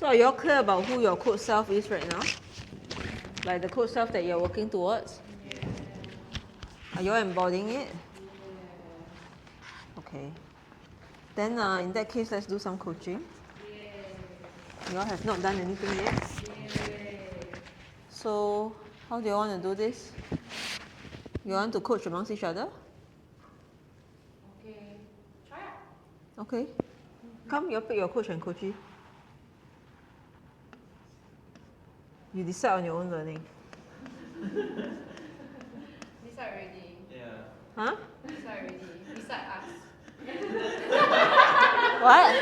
So are you all clear about who your coach self is right now? Like the coach self that you're working towards? Are you all embodying it? Okay. Then in that case, let's do some coaching. You all have not done anything yet? So how do you want to do this? You want to coach amongst each other? Okay. Try it. Okay. Come, you pick your coach and coachee. You decide on your own learning. Decide already. Yeah. Huh? Decide already. Decide us. What?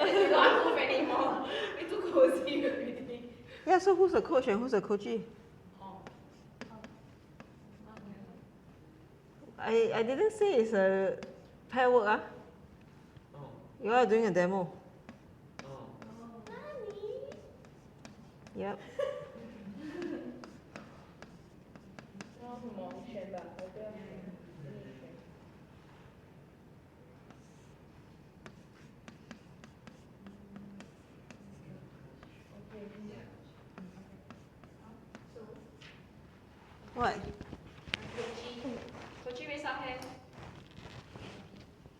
We don't move anymore. We too cozy already. Yeah, so who's the coach and who's the coachee? Oh. I didn't say it's a pair work. Oh. You all are doing a demo. Oh. Yep. What? Coaching, raise up hand.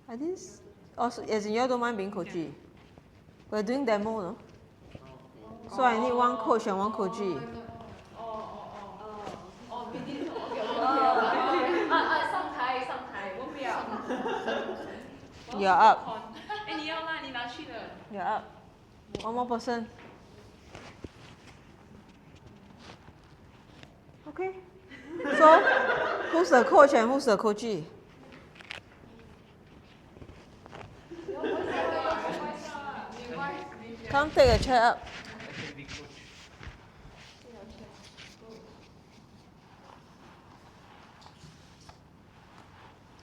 I didn't. Also, as in you all don't mind being coachee. We're doing demo, no? So I need one coach and one coachee. You're up. You're up. One more person. Okay. So, who's the coach and who's the coachee? Come take a chair up. I can be coach.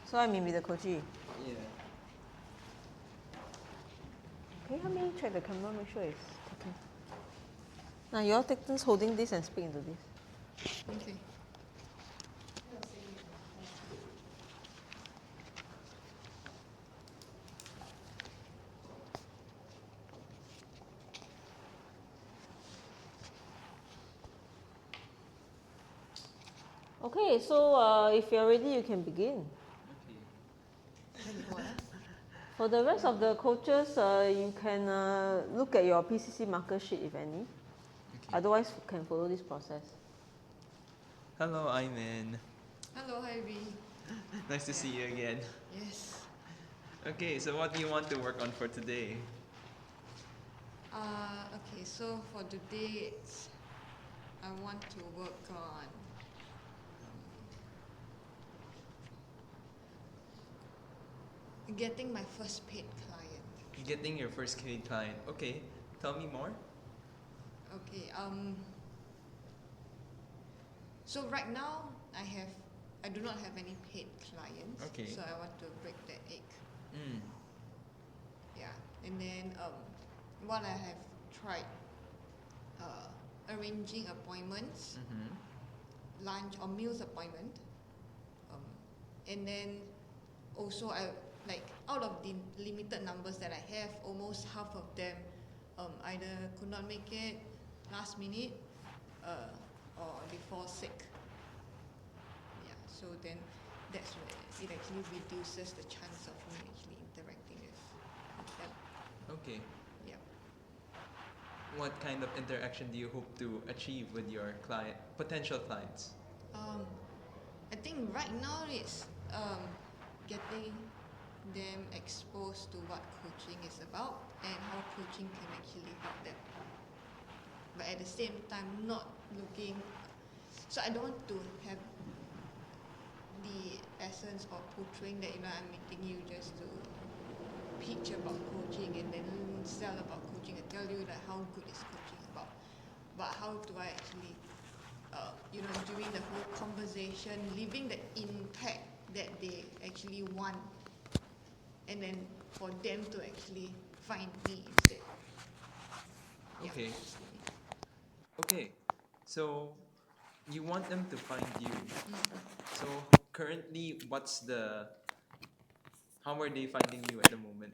So I mean be the coachee. Yeah. Okay, help me check the camera, make sure it's taking. Now you all take turns holding this and speak into this. Okay. Okay, so if you're ready, you can begin. Okay. For the rest of the coaches, you can look at your PCC marker sheet if any. Okay. Otherwise, you can follow this process. Hello, Aimin. Hello, Ivy. Nice to see you again. Yes. Okay, so what do you want to work on for today? Okay, so for today, I want to work on getting my first paid client. Getting your first paid client. Okay, tell me more. Okay, so right now I do not have any paid clients. Okay. So I want to break that egg. Mm. Yeah, and then what I have tried arranging appointments, Mm-hmm. lunch or meals appointment, and then also I out of the limited numbers that I have, almost half of them either could not make it last minute or they fall sick. Yeah, so then that's where it actually reduces the chance of me actually interacting with them. Okay. Yeah. What kind of interaction do you hope to achieve with your potential clients? I think right now it's getting them exposed to what coaching is about and how coaching can actually help them. But at the same time, not looking. So I don't want to have the essence of portraying that I'm meeting you just to pitch about coaching and then sell about coaching and tell you that how good is coaching about. But how do I actually, during the whole conversation, leaving the impact that they actually want, and then for them to actually find me instead. Yeah. Okay. Okay. So you want them to find you. So currently, how are they finding you at the moment?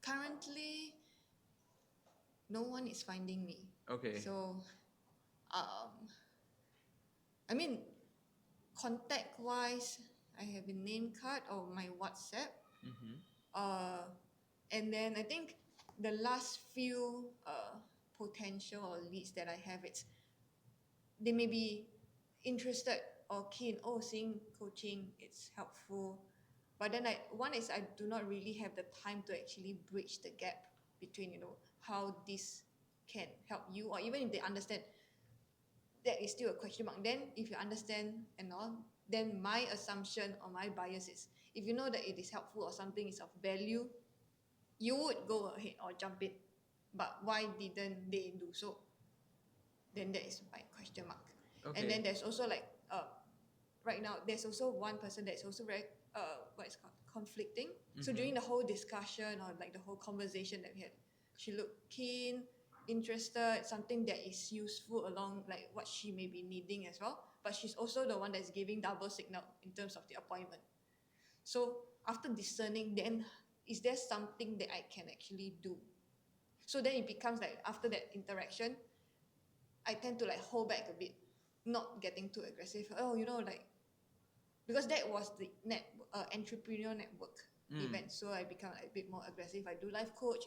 Currently, no one is finding me. Okay. So, I mean, contact-wise, I have a name card or my WhatsApp. And then I think the last few potential or leads that I have, they may be interested or keen. Oh, seeing coaching, it's helpful. But then one is I do not really have the time to actually bridge the gap between, how this can help you, or even if they understand, that is still a question mark. Then if you understand and all, then my assumption or my bias is, if you know that it is helpful or something is of value, you would go ahead or jump in. But why didn't they do so? Then that is my question mark. Okay. And then there's also right now, there's also one person that's also very, conflicting. So during the whole discussion or like the whole conversation that we had, she looked keen, interested, something that is useful along like what she may be needing as well. But she's also the one that's giving double signal in terms of the appointment. So after discerning, then is there something that I can actually do? So then it becomes like after that interaction, I tend to like hold back a bit, not getting too aggressive. Because that was the entrepreneur network event. So I become a bit more aggressive. I do life coach,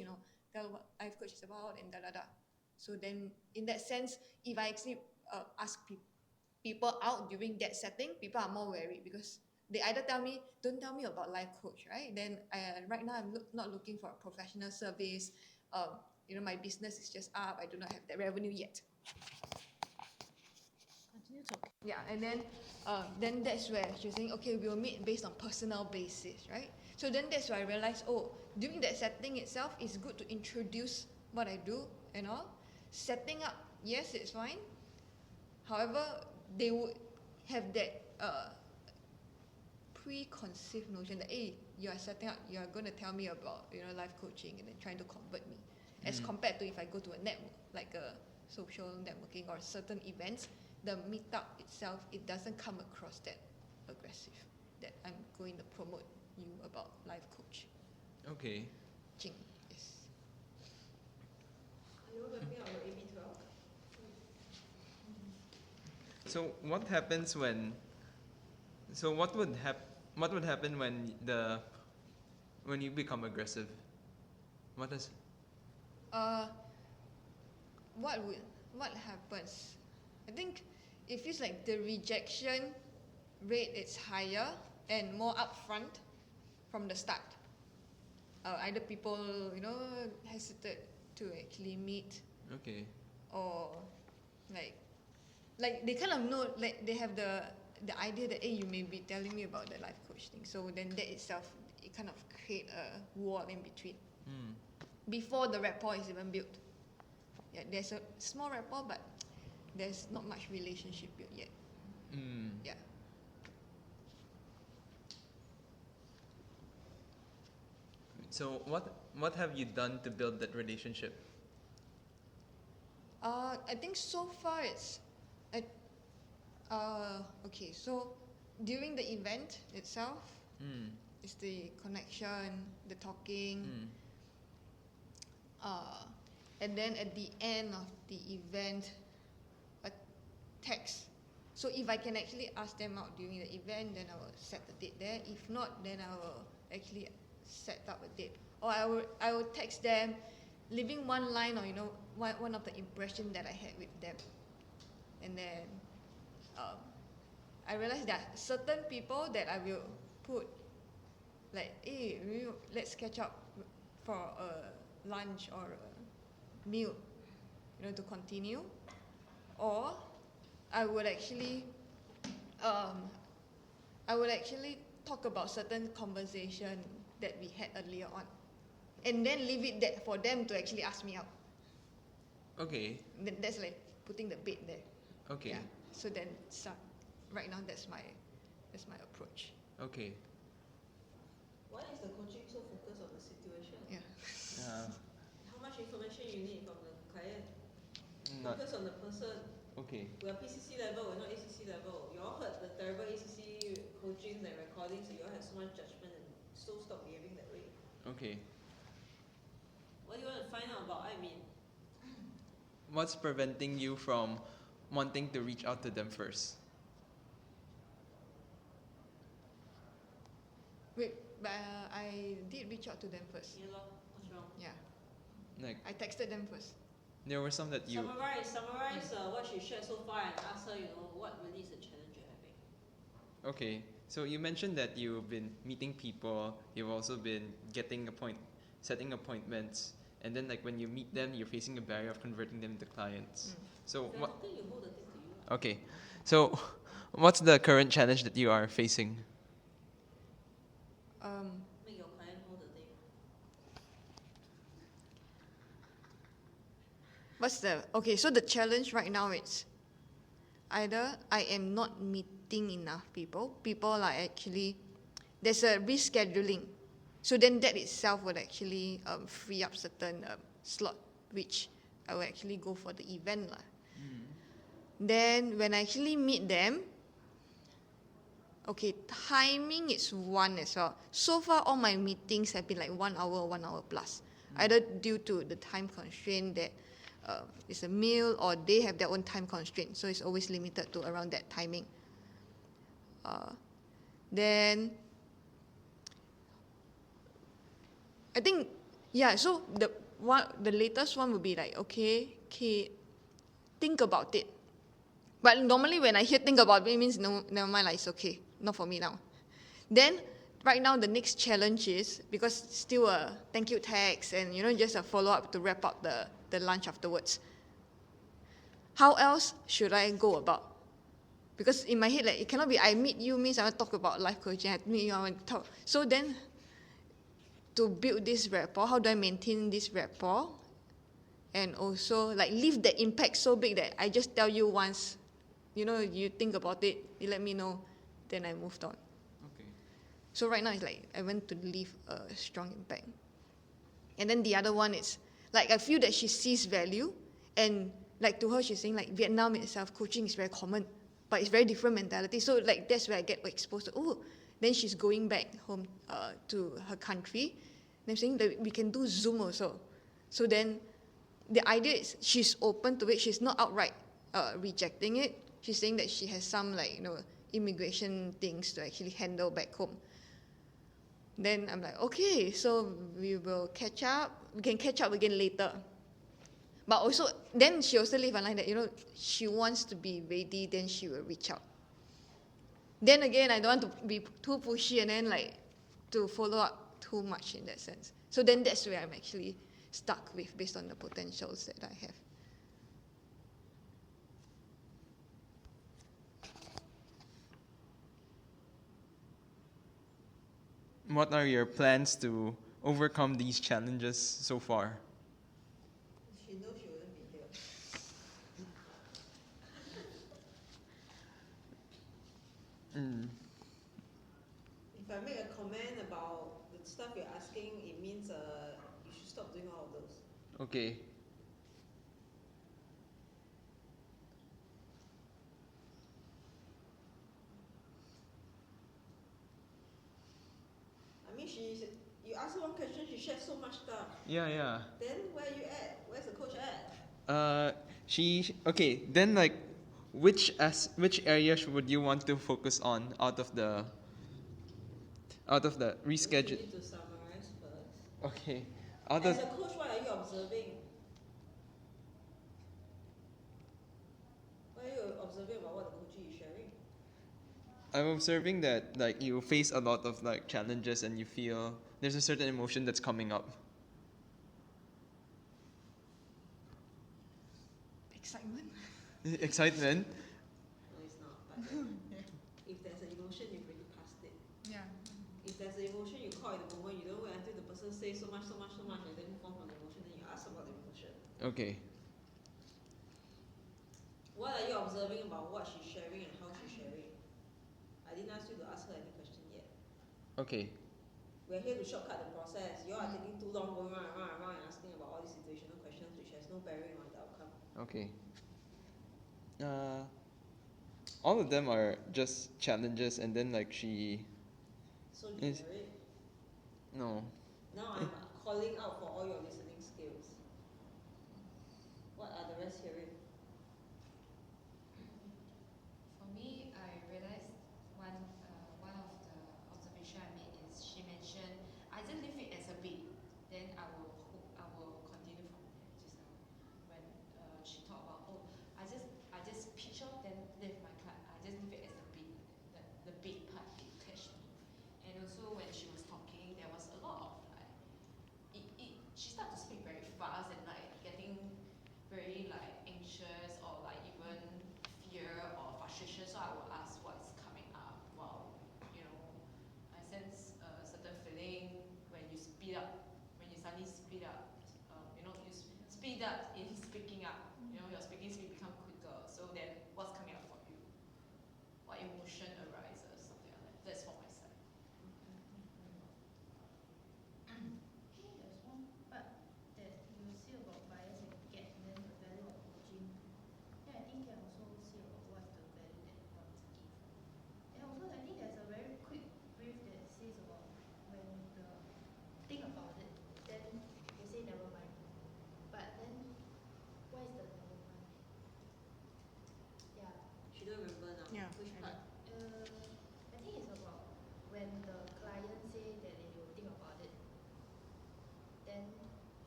tell what life coach is about and da. So then in that sense, if I actually ask people out during that setting, people are more wary because they either tell me, don't tell me about life coach, right? Then right now I'm not looking for a professional service. My business is just up. I do not have that revenue yet. Continue talking. Yeah, and then that's where she's saying, okay, we'll meet based on personal basis, right? So then that's where I realized, during that setting itself, it's good to introduce what I do and all. Setting up, yes, it's fine. However, they would have that preconceived notion that, hey, you are setting up, you are going to tell me about life coaching and then trying to convert me. As compared to if I go to a network, like a social networking or certain events, the meetup itself, it doesn't come across that aggressive, that I'm going to promote you about life coach. Okay. Jing, yes. Are you mapping out your AB12? So what happens when? So what would happen when you become aggressive? What does? What happens? I think it feels like the rejection rate is higher and more upfront from the start. Either people hesitate to actually meet. Okay. Or like they kind of know, like they have the idea that, hey, you may be telling me about the life coach thing. So then that itself, it kind of create a wall in between before the rapport is even built. Yeah, there's a small rapport, but there's not much relationship built yet. Yeah. So what have you done to build that relationship? I think so far it's okay. So during the event itself, it's the connection, the talking, and then at the end of the event, a text. So if I can actually ask them out during the event, then I will set the date there. If not, then I will actually set up a date, or I will text them, leaving one line or one of the impression that I had with them, and then I realized that certain people that I will put like, hey, let's catch up for a lunch or a meal, to continue, or I would actually talk about certain conversation that we had earlier on, and then leave it there for them to actually ask me out. Okay. That's like putting the bait there. Okay. Yeah. So then, right now, that's my approach. Okay. Why is the coaching so focused on the situation? Yeah. How much information you need from the client? Not Focus on the person. okay. We are PCC level, we're not ACC level. You all heard the terrible ACC coachings and recordings, so you all have so much judgment and so stop behaving that way. Okay. What do you want to find out about Aimin? what's preventing you from wanting to reach out to them first? Wait, but I did reach out to them first. Yeah, lor. What's wrong? Yeah, Like I texted them first. there were some that you. Summarize what she shared so far and ask her, what really is the challenge you're having. Okay, so you mentioned that you've been meeting people, you've also been setting appointments, and then like when you meet them, you're facing a barrier of converting them to clients. So If you're what? talking, you hold the thing to you. Okay, so what's the current challenge that you are facing? Make your client hold the thing. So the challenge right now is either I am not meeting enough people. People are actually, there's a rescheduling. So then that itself would actually free up certain slot, which I will actually go for the event. Then when I actually meet them, okay, timing is one as well. So far, all my meetings have been like 1 hour plus. Either due to the time constraint that it's a meal, or they have their own time constraint. So it's always limited to around that timing. Then, I think, so the latest one would be like, okay, think about it. But normally when I hear think about it means no, never mind, like it's okay, not for me now. Then right now the next challenge is, because still a thank you text and just a follow up to wrap up the lunch afterwards. How else should I go about? Because in my head, like it cannot be I meet you means I want to talk about life coaching, I meet you, I want to talk. So then to build this rapport, how do I maintain this rapport? And also like leave the impact so big that I just tell you once, you think about it, you let me know, then I moved on. Okay. So right now it's like I want to leave a strong impact. And then the other one is like I feel that she sees value, and like to her she's saying like Vietnam itself, coaching is very common, but it's very different mentality. So like that's where I get exposed to, then she's going back home to her country. And I'm saying that we can do Zoom also. So then the idea is she's open to it. She's not outright rejecting it. She's saying that she has some immigration things to actually handle back home. Then I'm like, okay, so we will catch up. We can catch up again later. But also, then she also leave a line that, she wants to be ready, then she will reach out. Then again, I don't want to be too pushy and then to follow up too much in that sense. So then that's where I'm actually stuck with based on the potentials that I have. What are your plans to overcome these challenges so far? She knows she wouldn't be here. If I make a comment about the stuff you're asking, it means you should stop doing all of those. Okay. I mean, you ask her one question, she shares so much stuff. Yeah. Then where are you at? Where's the coach at? Okay. Then which areas would you want to focus on out of the reschedule? You need to summarize first. Okay. As a coach, what are you observing? What are you observing about what the coach is sharing? I'm observing that you face a lot of challenges and you feel there's a certain emotion that's coming up. Excitement. Excitement? No, it's not. But if there's an emotion, you've already passed it. Yeah. If there's an emotion you caught at the moment, you don't wait until the person says so much, and then move on from the emotion, then you ask about the emotion. Okay. What are you observing about what she's sharing and how she's sharing? I didn't ask you to ask her any question yet. Okay. We're here to shortcut the process. You are taking too long going around and asking about all these situational questions which has no bearing on the outcome. Okay. All of them are just challenges, and then she. So generic. No. Now I'm calling out for all your listening skills. What are the rest here? don't remember now. Yeah, Which I part? I think it's about when the client say that they will think about it, then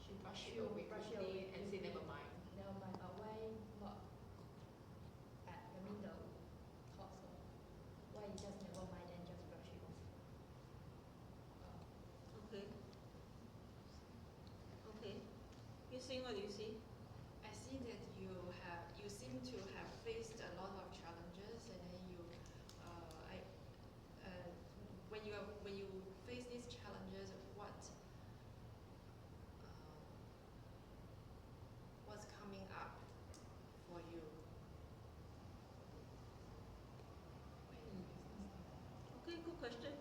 she Brush it away quickly and say never mind. Never mind, but why not? I mean the thoughts of why you just never mind and just brush it off. Okay. Okay. You see, what do you see? I see that you seem to have faced a lot of challenges, and then when you face these challenges, what's coming up for you? Okay, good question.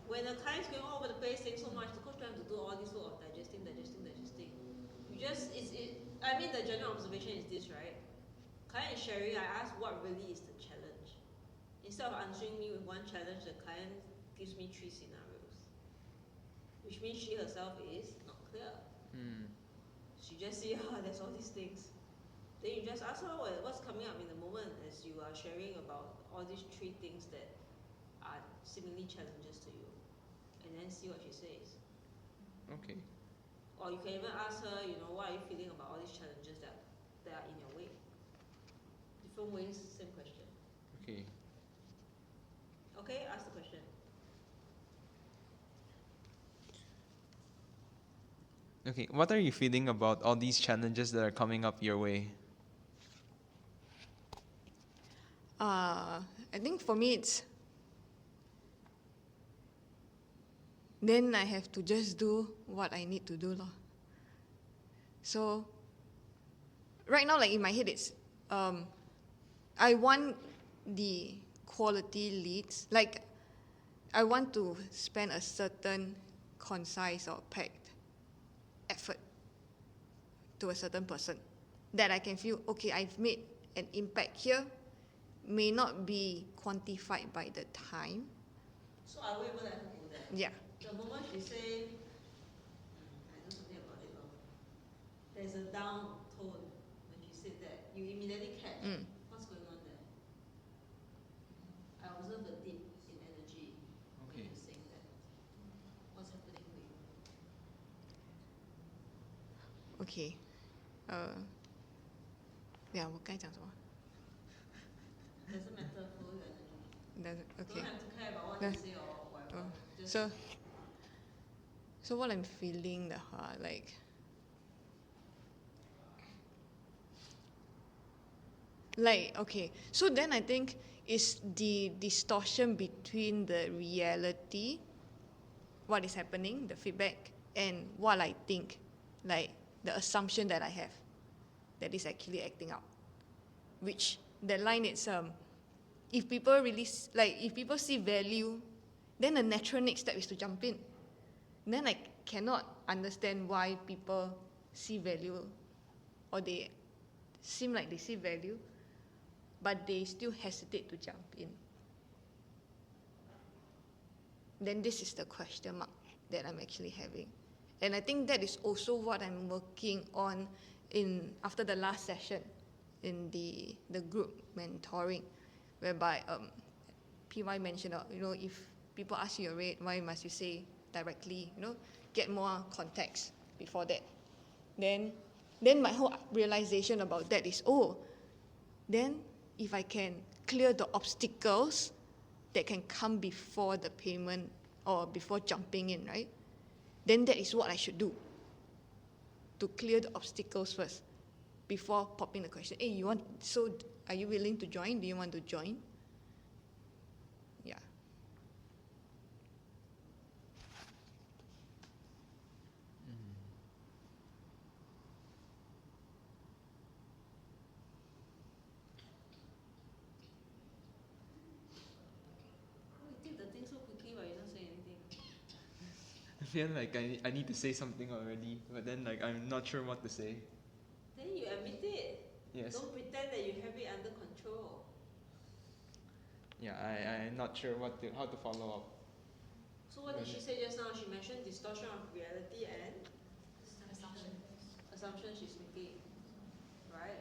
When the client's going all over the place saying so much, the coach trying to do all this sort of digesting. I mean, the general observation is this, right? Client is sharing, I ask what really is the challenge. Instead of answering me with one challenge, the client gives me 3 scenarios. Which means she herself is not clear. She just see, there's all these things. Then you just ask her, well, what's coming up in the moment as you are sharing about all these 3 things that are seemingly challenges to you. And then see what she says. Okay. Or you can even ask her, what are you feeling about all these challenges that are in your way? Different ways, same question. Okay. Okay, ask the question. Okay, what are you feeling about all these challenges that are coming up your way? I think for me it's then I have to just do what I need to do lor. So right now, like in my head, it's I want the quality leads. Like I want to spend a certain concise or packed effort to a certain person that I can feel, okay, I've made an impact here, may not be quantified by the time. So I will even let her go there. Yeah. The moment she say, I do something about it, there's a down tone when she said that. You immediately catch what's going on there. I observe a dip in energy when you're saying that. What's happening for you? Okay. 我该讲什么 Doesn't matter, follow your energy. Okay. Don't have to care about what they say or whatever. Just So what I'm feeling, okay. So then I think it's the distortion between the reality, what is happening, the feedback, and what I think, like the assumption that I have, that is actually acting out. Which the line is if people really if people see value, then the natural next step is to jump in. Then I cannot understand why people see value, or they seem like they see value, but they still hesitate to jump in. Then this is the question mark that I'm actually having. And I think that is also what I'm working on after the last session in the group mentoring, whereby PY mentioned, if people ask you your rate, why must you say directly, get more context before that. Then my whole realization about that is, then if I can clear the obstacles that can come before the payment or before jumping in, right? Then that is what I should do, to clear the obstacles first before popping the question, hey, are you willing to join? Do you want to join? Yeah. You take the thing so quickly but you don't say anything. I feel like I need to say something already, but then I'm not sure what to say. Then you admit it. Yes. Don't pretend that you have it under control. Yeah, I'm not sure how to follow up. So what did she say just now? She mentioned distortion of reality and assumption she's making, right?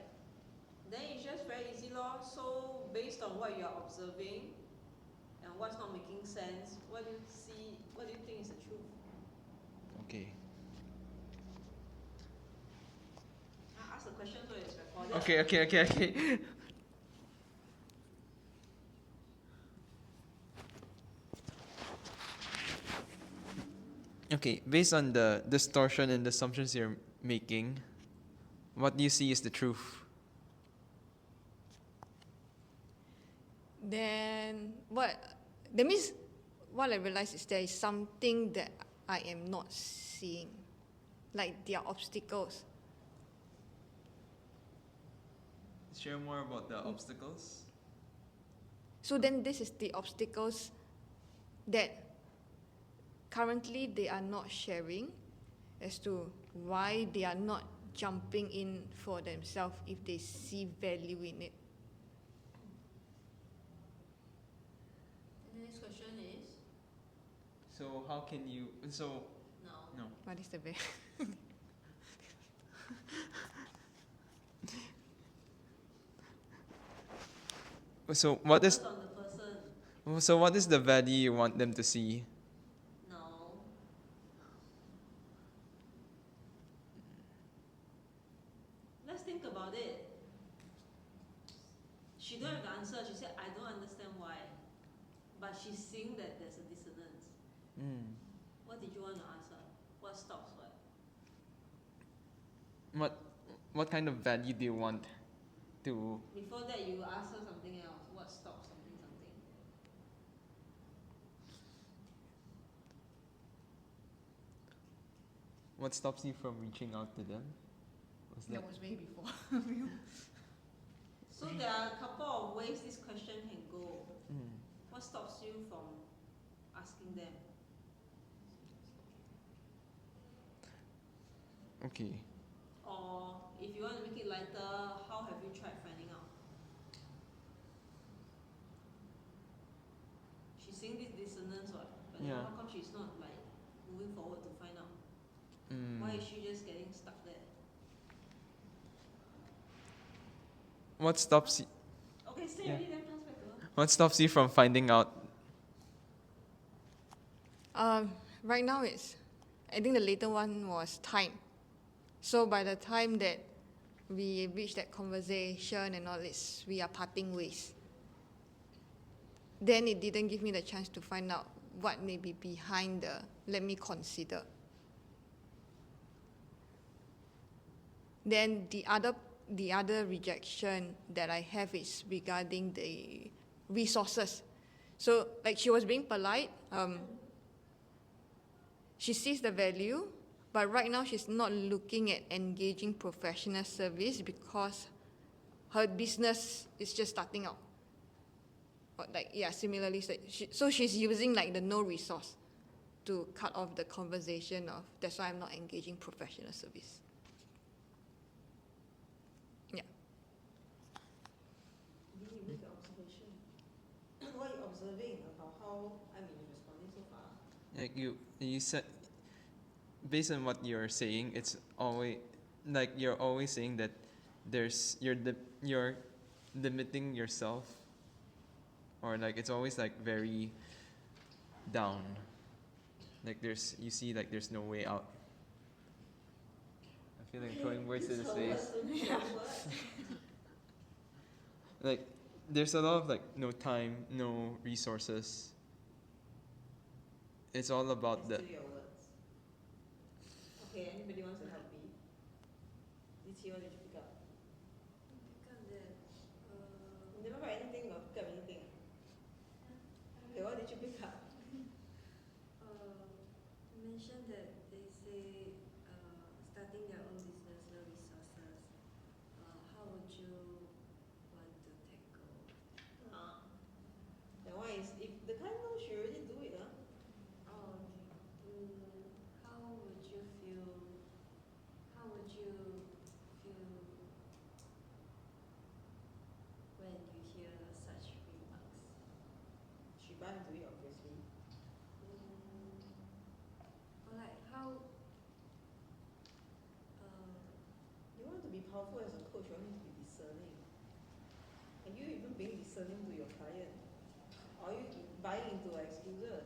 Then it's just very easy lor. So based on what you're observing and what's not making sense, what do you think is the truth? Okay. I ask the question so it's recorded. Okay. Okay, based on the distortion and assumptions you're making, what do you see is the truth? Then that means what I realize is there is something that I am not seeing, like there are obstacles. Share more about the obstacles. So then this is the obstacles that currently they are not sharing as to why they are not jumping in for themselves if they see value in it. The next question is? So how can you, No. What is the value? So what is, Focus on the person. so what is the value you want them to see? No. Let's think about it. She don't have the answer. She said, I don't understand why. But she's seeing that there's a dissonance. What did you want to answer? What stops what? What kind of value do you want to? Before that, you ask her something else. What stops something? What stops you from reaching out to them? That was way before. So there are a couple of ways this question can go. What stops you from asking them? Okay. Or if you want to make it lighter, how have you tried finding out? She's seeing this dissonance, what? But then how come she's not like moving forward to find out? Why is she just getting stuck there? What stops you? Okay, stay ready, then pass back to her. What stops you from finding out? Right now I think the later one was time. So by the time that we reach that conversation and all this, we are parting ways. Then it didn't give me the chance to find out what may be behind the let me consider. Then the other rejection that I have is regarding the resources. So like she was being polite, she sees the value, but right now she's not looking at engaging professional service because her business is just starting out. Or similarly, so she's using like the no resource to cut off the conversation of that's why I'm not engaging professional service. You make an observation. What are you observing about how Aimin is responding so far? Like you said, based on what you're saying, it's always like you're always saying that you're limiting yourself, or like it's always like very down. Like you see like there's no way out. I feel like throwing words to his face. Like there's a lot of like no time, no resources. It's all about the. Still your words. Okay, anybody wants to help me? What did you pick up? Pick up that. You never write anything or pick up anything. Okay, what did you pick up? You mentioned that they say starting their own business, no resources. How would you want to tackle? That one is if the client knows, she already do it. How would you feel? How would you feel when you hear such remarks? She bound to it, obviously. Or like how? You want to be powerful as a coach, you need to be discerning. Are you even being discerning to your client? Are you buying into excuses?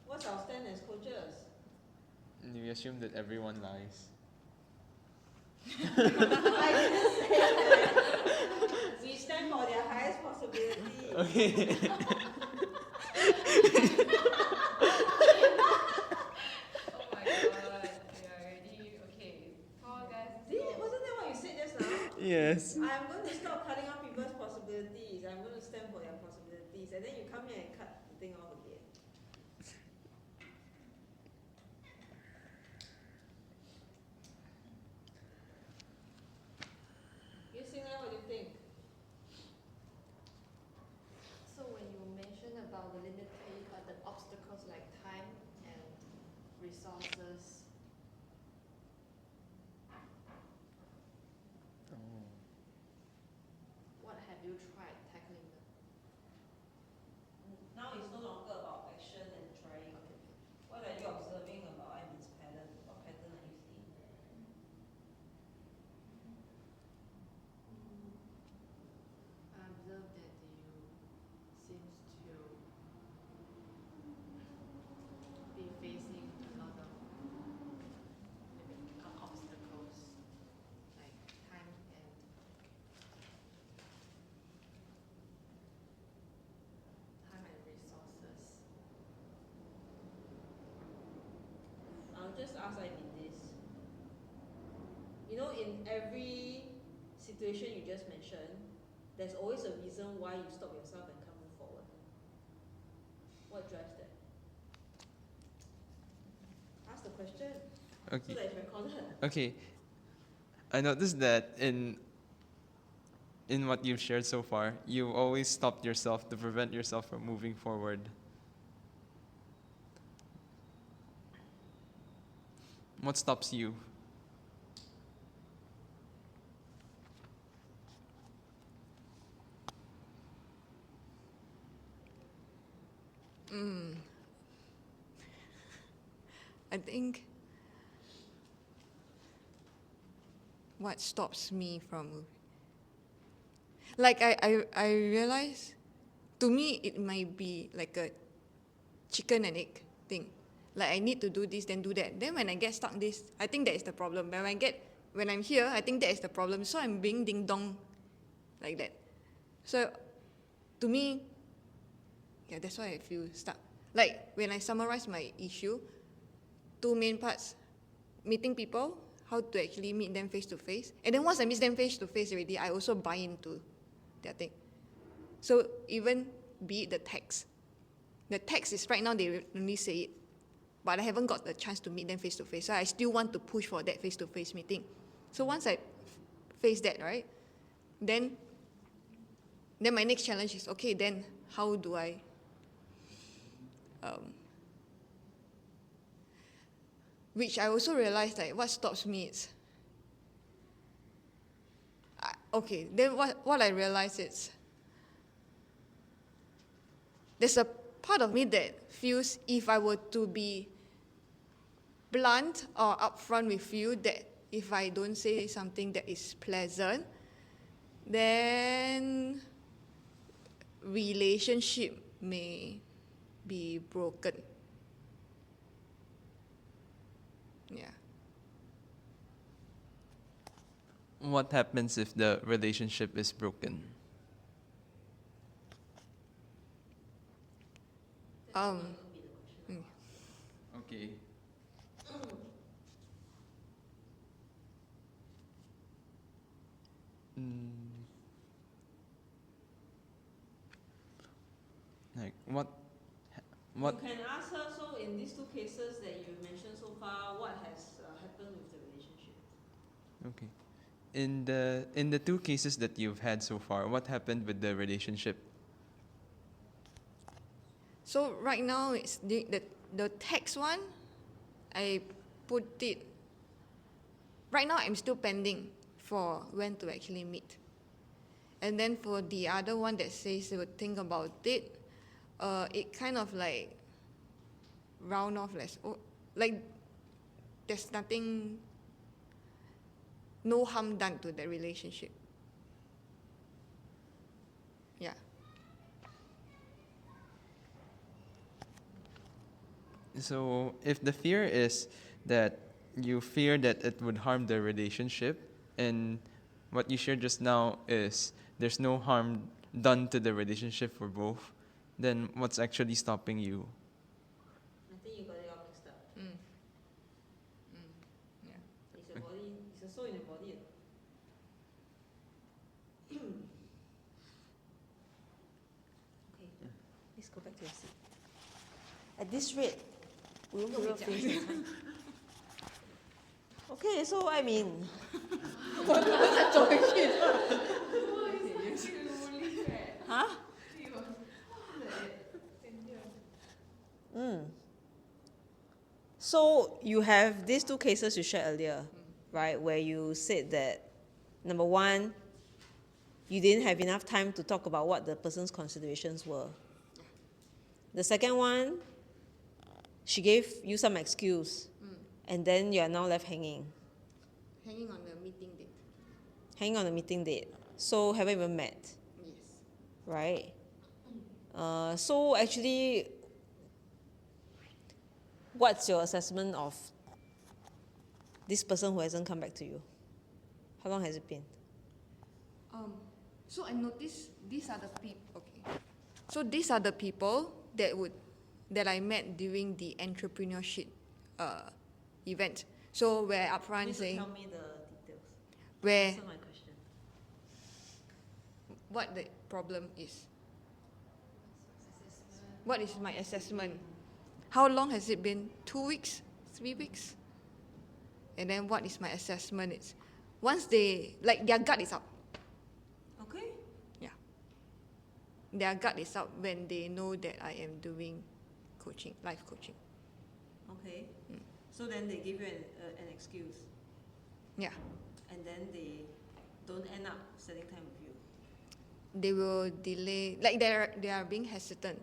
What's our stand as coaches? We assume that everyone lies. I didn't say that. We stand for their highest possibility. Okay. Oh my god, we are already okay. Come on, guys. Wasn't that what you said just now? Yes. I'm going to stop cutting off people's possibilities. I'm going to stand for their possibilities. And then you come here and cut the thing off again. You see now, what do you think? So when you mention about the the obstacles like time and resources, what have you tried tackling them? Now it's no longer about action and trying. What are you observing about Aimin's pattern? What pattern are you seeing? I observed that you seems to be facing a lot of obstacles like time and resources. I'll just ask Aimin this. You know, in every situation you just mentioned, there's always a reason why you stop yourself and can't move forward. What drives that? Ask the question so Okay. that it's recorded. Okay. I noticed that in what you've shared so far, you always stopped yourself to prevent yourself from moving forward. What stops you? I think what stops me from like I realize to me it might be like a chicken and egg thing. Like I need to do this, then do that. Then when I get stuck this, I think that is the problem. But when I'm here, I think that is the problem. So I'm being ding dong like that. So to me, yeah, that's why I feel stuck. Like when I summarize my issue, two main parts: meeting people, how to actually meet them face to face, and then once I meet them face to face already, I also buy into their thing. So even be it the text is right now they only say it, but I haven't got the chance to meet them face to face. So I still want to push for that face to face meeting. So once I face that, right, then my next challenge is, okay, then how do I which I also realized, like, what stops me is, okay, then what I realized is, there's a part of me that feels if I were to be blunt or upfront with you, that if I don't say something that is pleasant, then relationship may be broken. Yeah. What happens if the relationship is broken? Okay. Like what? You can ask her, so in these two cases that you mentioned so far, what has happened with the relationship? Okay. In the two cases that you've had so far, what happened with the relationship? So right now it's the text one, I put it, right now I'm still pending for when to actually meet. And then for the other one that says they would think about it, it kind of like round off like there's no harm done to the relationship. Yeah. So if the fear is that you fear that it would harm the relationship, and what you shared just now is there's no harm done to the relationship for both, then what's actually stopping you? I think you got it all mixed up. Yeah. It's your body, it's a soul in your body. Okay, let's go back to your seat. At this rate, we won't be able to finish in time. Okay, so I mean, huh? So you have these two cases you shared earlier, right? Where you said that, number one, you didn't have enough time to talk about what the person's considerations were. The second one, she gave you some excuse, and then you are now left hanging. Hanging on the meeting date. Hanging on a meeting date. So haven't even met, Yes. right? So actually, what's your assessment of this person who hasn't come back to you? How long has it been? So I noticed these are the people. Okay. So these are the people that I met during the entrepreneurship event. So where upfront Please saying tell me the details. where Answer my question. what the problem is. What is my assessment? How long has it been? 2 weeks? 3 weeks? And then what is my assessment? It's once they, like, their gut is up. Okay. Yeah. Their gut is up when they know that I am doing coaching, life coaching. Okay. So then they give you an excuse, Yeah. and then they don't end up setting time with you. They will delay, like they are being hesitant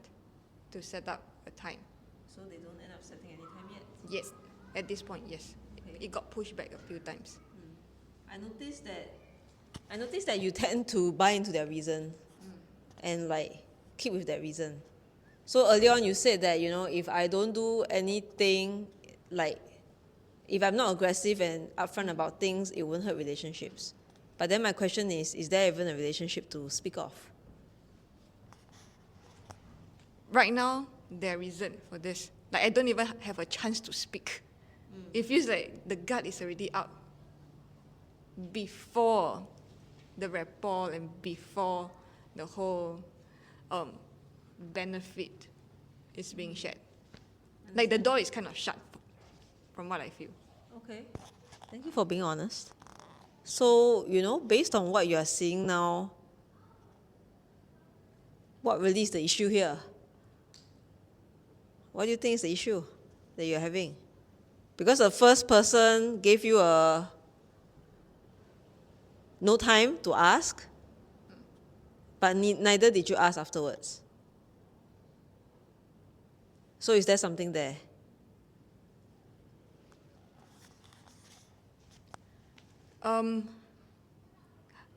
to set up a time. So they don't end up setting any time yet. Yes. At this point, yes. Okay. It got pushed back a few times. I noticed that you tend to buy into their reason and like keep with that reason. So earlier on you said that, if I don't do anything, like if I'm not aggressive and upfront about things, it won't hurt relationships. But then my question is there even a relationship to speak of? Right now, there isn't for this. Like, I don't even have a chance to speak. It feels like the gut is already up before the rapport and before the whole benefit is being shared. Like, the door is kind of shut from what I feel. Okay. Thank you for being honest. So, based on what you are seeing now, what really is the issue here? What do you think is the issue that you're having? Because the first person gave you no time to ask, but neither did you ask afterwards. So is there something there?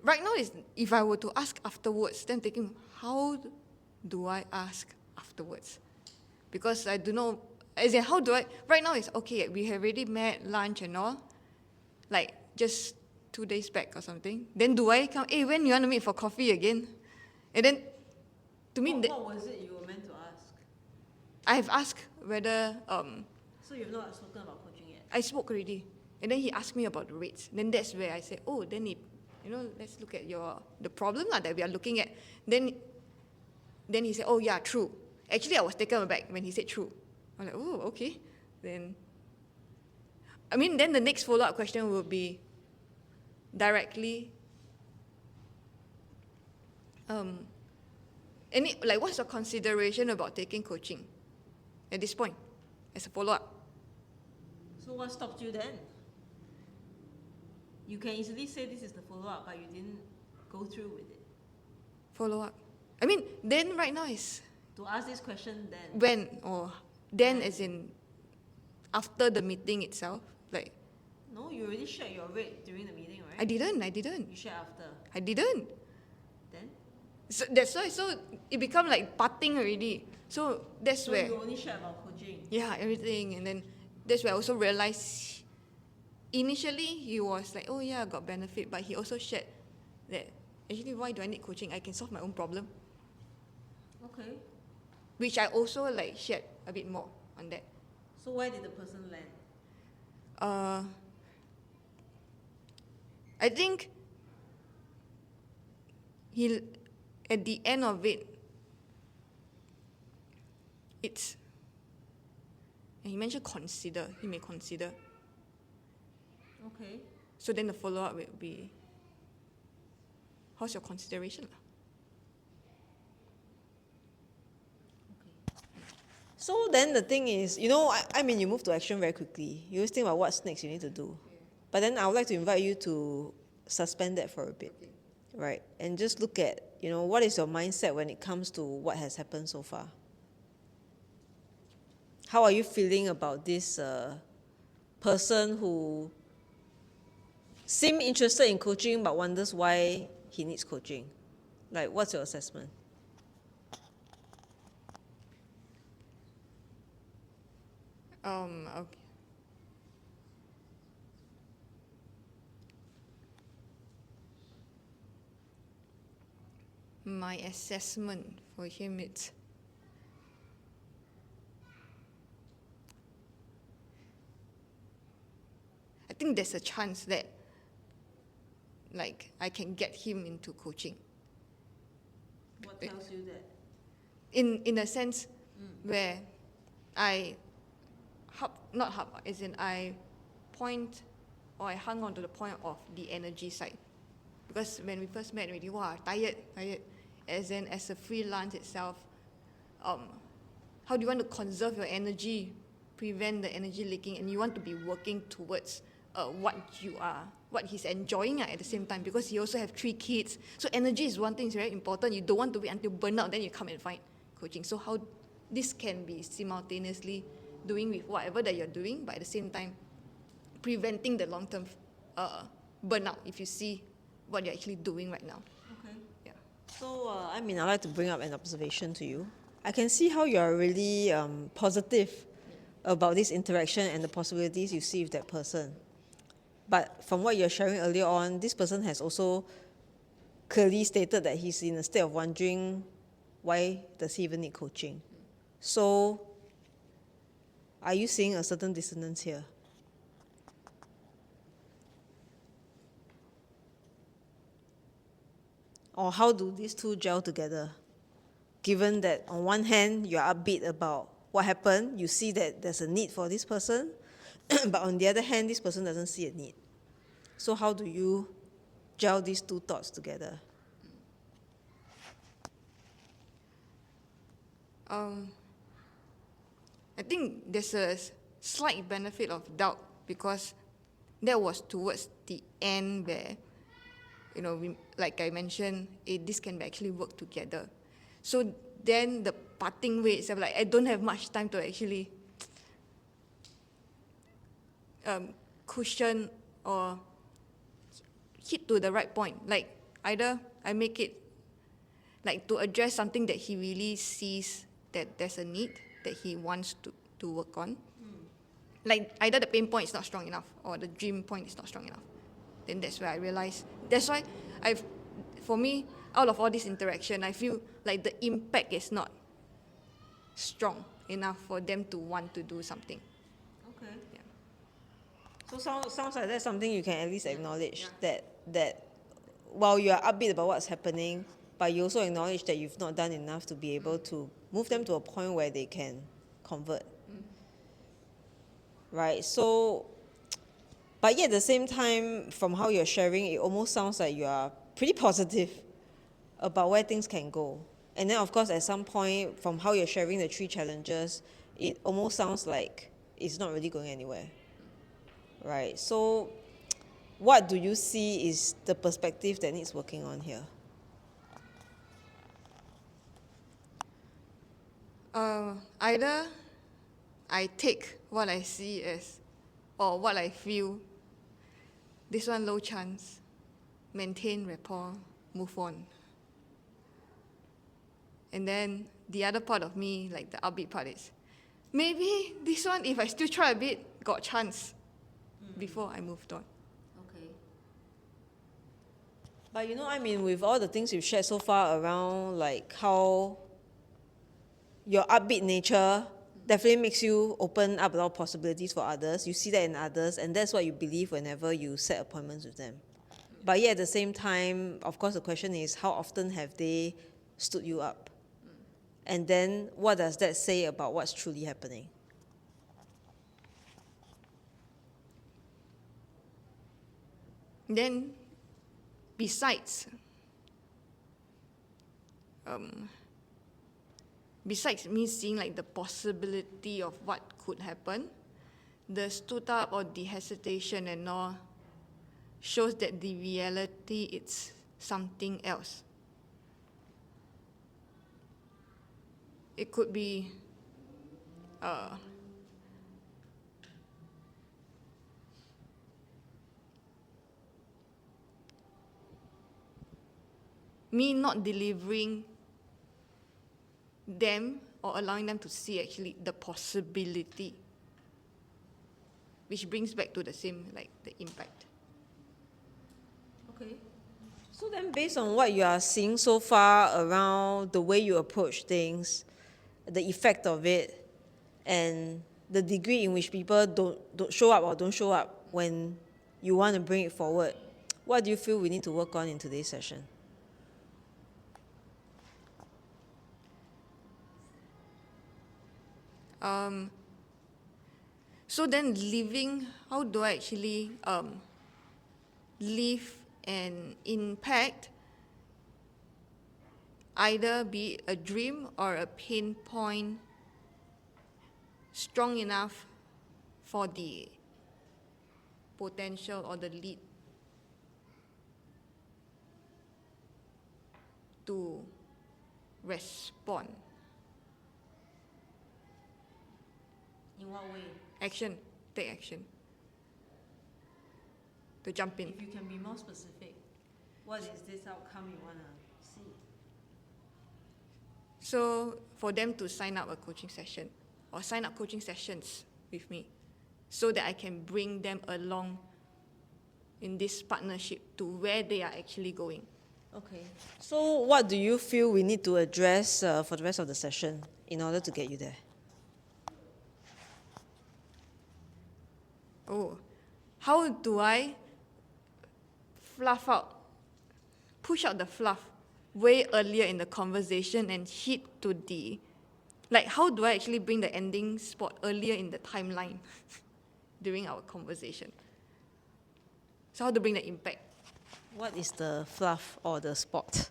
Right now, if I were to ask afterwards, then thinking, how do I ask afterwards? Because I don't know, as in, how do I, right now it's okay, we have already met, lunch and all, like just 2 days back or something. Then do I come, hey, when you want to meet for coffee again? And then, to me, What was it you were meant to ask? I have asked whether, So you've not spoken about coaching yet? I spoke already. And then he asked me about the rates. Then that's where I said, oh, then let's look at the problem that we are looking at. Then he said, oh yeah, true. Actually, I was taken aback when he said true. I'm like, oh, okay. Then the next follow-up question will be directly, what's your consideration about taking coaching at this point as a follow-up? So what stopped you then? You can easily say this is the follow-up, but you didn't go through with it. Follow-up. Then right now is To ask this question then. when, or then as in after the meeting itself. Like, No, you already shared your rate during the meeting, right? I didn't. You shared after. I didn't. Then? So that's why. So it become like parting already. So that's So where. you only share about coaching. Yeah, everything, and then that's where I also realized. Initially, he was like, "Oh yeah, I got benefit," but he also shared that actually, why do I need coaching? I can solve my own problem. Okay. Which I also like shared a bit more on that. So where did the person land? I think he, at the end of it, it's, and he mentioned consider, he may consider. Okay. So then the follow-up will be, how's your consideration? So then the thing is, I mean, you move to action very quickly. You always think about what's next you need to do. But then I would like to invite you to suspend that for a bit, right? And just look at, what is your mindset when it comes to what has happened so far? How are you feeling about this person who seemed interested in coaching but wonders why he needs coaching? Like, what's your assessment? Okay. My assessment for him is I think there's a chance that like I can get him into coaching. What tells you that? In a sense where I I point or I hung on to the point of the energy side. Because when we first met already, tired. As a freelance itself, how do you want to conserve your energy, prevent the energy leaking, and you want to be working towards what he's enjoying at the same time, because he also have 3 kids. So energy is one thing, it's very important. You don't want to wait until burnout, then you come and find coaching. So how this can be simultaneously doing with whatever that you're doing, but at the same time preventing the long-term burnout if you see what you're actually doing right now. Okay. Yeah. So, I'd like to bring up an observation to you. I can see how you're really positive about this interaction and the possibilities you see with that person. But from what you're sharing earlier on, this person has also clearly stated that he's in a state of wondering why does he even need coaching. So, are you seeing a certain dissonance here? Or how do these two gel together? Given that on one hand, you're upbeat about what happened, you see that there's a need for this person, but on the other hand, this person doesn't see a need. So how do you gel these two thoughts together? I think there's a slight benefit of doubt, because that was towards the end where, like I mentioned, this can actually work together. So then the parting ways, I'm like, I don't have much time to actually cushion or hit to the right point. Like either I make it like to address something that he really sees that there's a need that he wants to work on. Like either the pain point is not strong enough or the dream point is not strong enough. Then that's where I realized. That's why for me, out of all this interaction, I feel like the impact is not strong enough for them to want to do something. Okay. So sounds like that's something you can at least acknowledge, that while you are upbeat about what's happening, but you also acknowledge that you've not done enough to be able to move them to a point where they can convert. Right? So, but yet at the same time, from how you're sharing, it almost sounds like you are pretty positive about where things can go. And then, of course, at some point, from how you're sharing the 3 challenges, it almost sounds like it's not really going anywhere. Right? So, what do you see is the perspective that needs working on here? Either I take what I see as, or what I feel, this one low chance, maintain rapport, move on. And then the other part of me, like the upbeat part is, maybe this one, if I still try a bit, got chance before I moved on. Okay. But I mean, with all the things you've shared so far around like how your upbeat nature definitely makes you open up a lot of possibilities for others. You see that in others, and that's what you believe whenever you set appointments with them. But yet at the same time, of course, the question is how often have they stood you up? And then what does that say about what's truly happening? Then, besides me seeing like the possibility of what could happen, the stood up or the hesitation and all shows that the reality it's something else. It could be me not delivering them or allowing them to see actually the possibility, which brings back to the same, like the impact. Okay. So then based on what you are seeing so far around the way you approach things, the effect of it, and the degree in which people don't show up or don't show up when you want to bring it forward, what do you feel we need to work on in today's session? So then how do I actually leave an impact, either be a dream or a pain point strong enough for the potential or the lead to respond. In what way? Action, take action. To jump in. If you can be more specific, what is this outcome you want to see? So for them to sign up a coaching session or sign up coaching sessions with me so that I can bring them along in this partnership to where they are actually going. Okay. So what do you feel we need to address for the rest of the session in order to get you there? Oh, how do I push out the fluff way earlier in the conversation and hit to the, like how do I actually bring the ending spot earlier in the timeline during our conversation? So how to bring the impact? What is the fluff or the spot?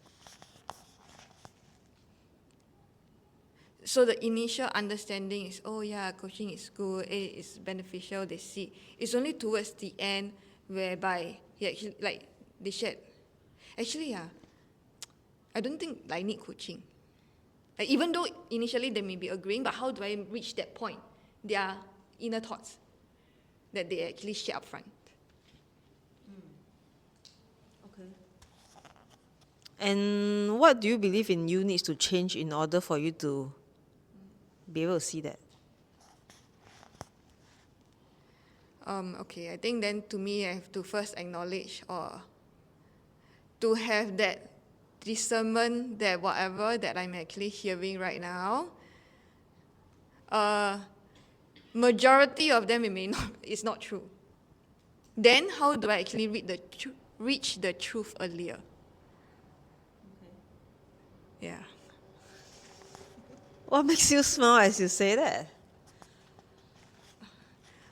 So the initial understanding is, oh yeah, coaching is good, it is beneficial, they see. It's only towards the end whereby they shared, actually yeah, I don't think I need coaching. Like, even though initially they may be agreeing, but how do I reach that point? Their inner thoughts that they actually share up front. Okay. And what do you believe in you needs to change in order for you to be able to see that? Okay, I think then to me I have to first acknowledge or to have that discernment that whatever that I'm actually hearing right now, majority of them it's not true. Then how do I actually reach the truth earlier? Okay. Yeah. What makes you smile as you say that?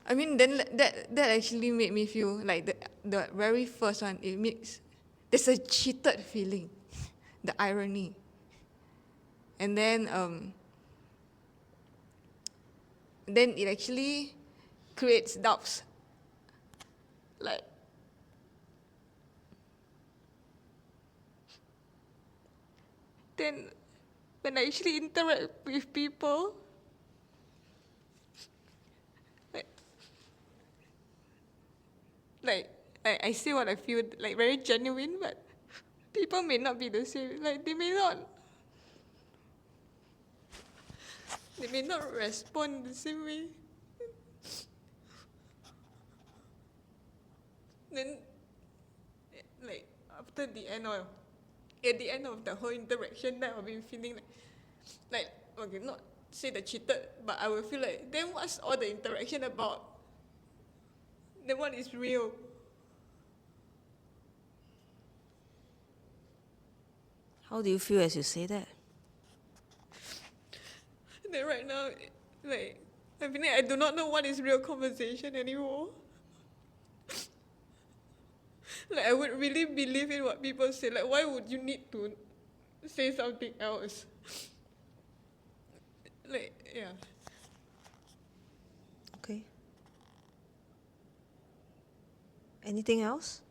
I mean, then that actually made me feel like the very first one, there's a cheated feeling, the irony. And then it actually creates doubts. Like, then when I actually interact with people, like I say what I feel, like very genuine, but people may not be the same. Like they may not they may not respond the same way. Then, like, after the end of, at the end of the whole interaction, then I'll be feeling like, okay, not say the cheated, but I will feel like, then what's all the interaction about? Then what is real? How do you feel as you say that? Then right now, like, I feel like I do not know what is real conversation anymore. Like, I would really believe in what people say. Like, why would you need to say something else? Like, yeah. Okay. Anything else?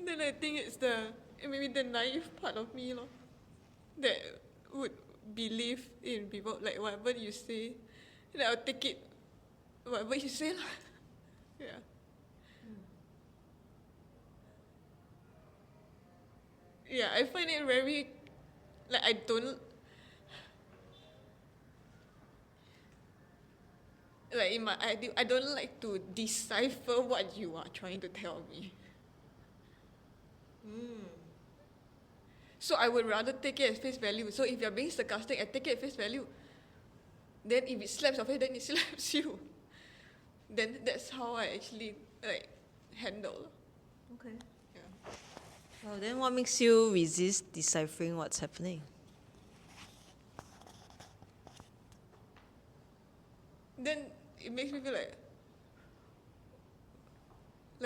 Then I think it's maybe the naive part of me, lor, that would believe in people, like whatever you say, then I'll take it, whatever you say, lah. Yeah. Yeah, I find it very, like, I don't like to decipher what you are trying to tell me. So I would rather take it at face value. So if you're being sarcastic, I take it at face value. Then if it slaps your face, then it slaps you. Then that's how I actually, like, handle. Okay. Yeah. Well, then what makes you resist deciphering what's happening? Then it makes me feel like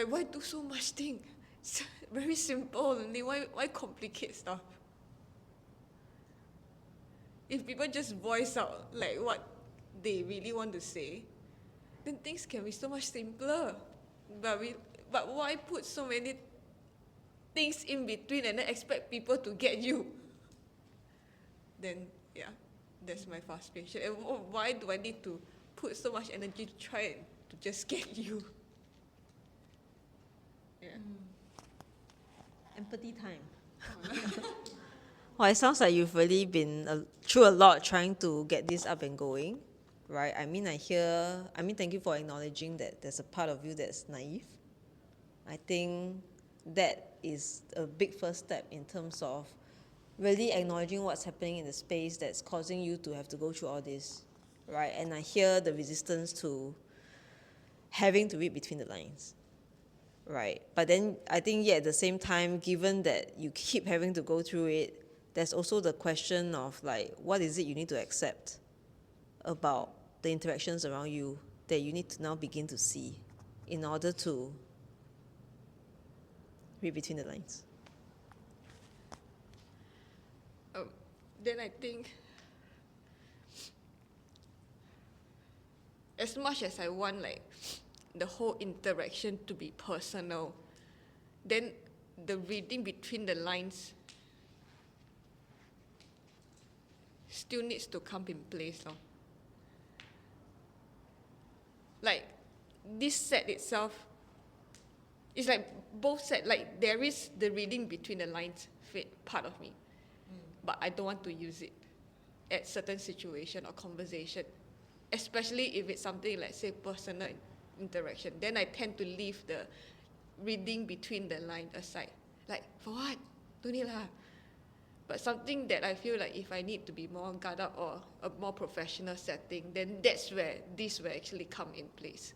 why do so much thing? It's very simple only. Why complicate stuff? If people just voice out like what they really want to say, then things can be so much simpler. But why put so many things in between and then expect people to get you? Then yeah, that's my frustration. And why do I need to put so much energy to try to just get you? Yeah. Empathy time. Well, it sounds like you've really been through a lot trying to get this up and going, right? Thank you for acknowledging that there's a part of you that's naive. I think that is a big first step in terms of really acknowledging what's happening in the space that's causing you to have to go through all this, right? And I hear the resistance to having to read between the lines, right? But then I think, at the same time, given that you keep having to go through it, there's also the question of, like, what is it you need to accept about the interactions around you that you need to now begin to see in order to read between the lines? Then I think, as much as I want, like, the whole interaction to be personal, then the reading between the lines still needs to come in place. Like, this set itself is like both set, like there is the reading between the lines part of me, but I don't want to use it at certain situation or conversation, especially if it's something like, say, personal interaction. Then I tend to leave the reading between the line aside. Like, for what? Don't need lah. But something that I feel like if I need to be more guarded up or a more professional setting, then that's where this will actually come in place.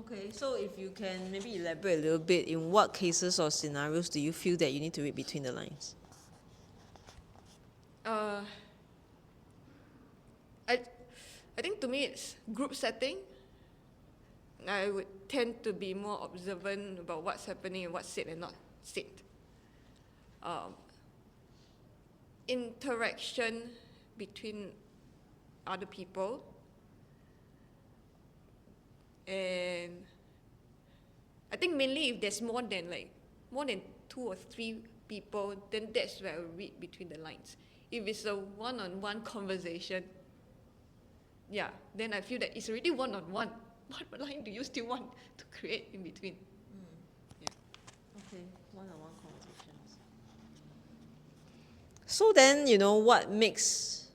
Okay, so if you can maybe elaborate a little bit, in what cases or scenarios do you feel that you need to read between the lines? I think to me it's group setting. I would tend to be more observant about what's happening and what's said and not said. Interaction between other people, and I think mainly if there's more than 2 or 3 people, then that's where I read between the lines. If it's a one-on-one conversation, then I feel that it's already one-on-one. What line do you still want to create in between? Okay, one-on-one conversations. So then, what makes,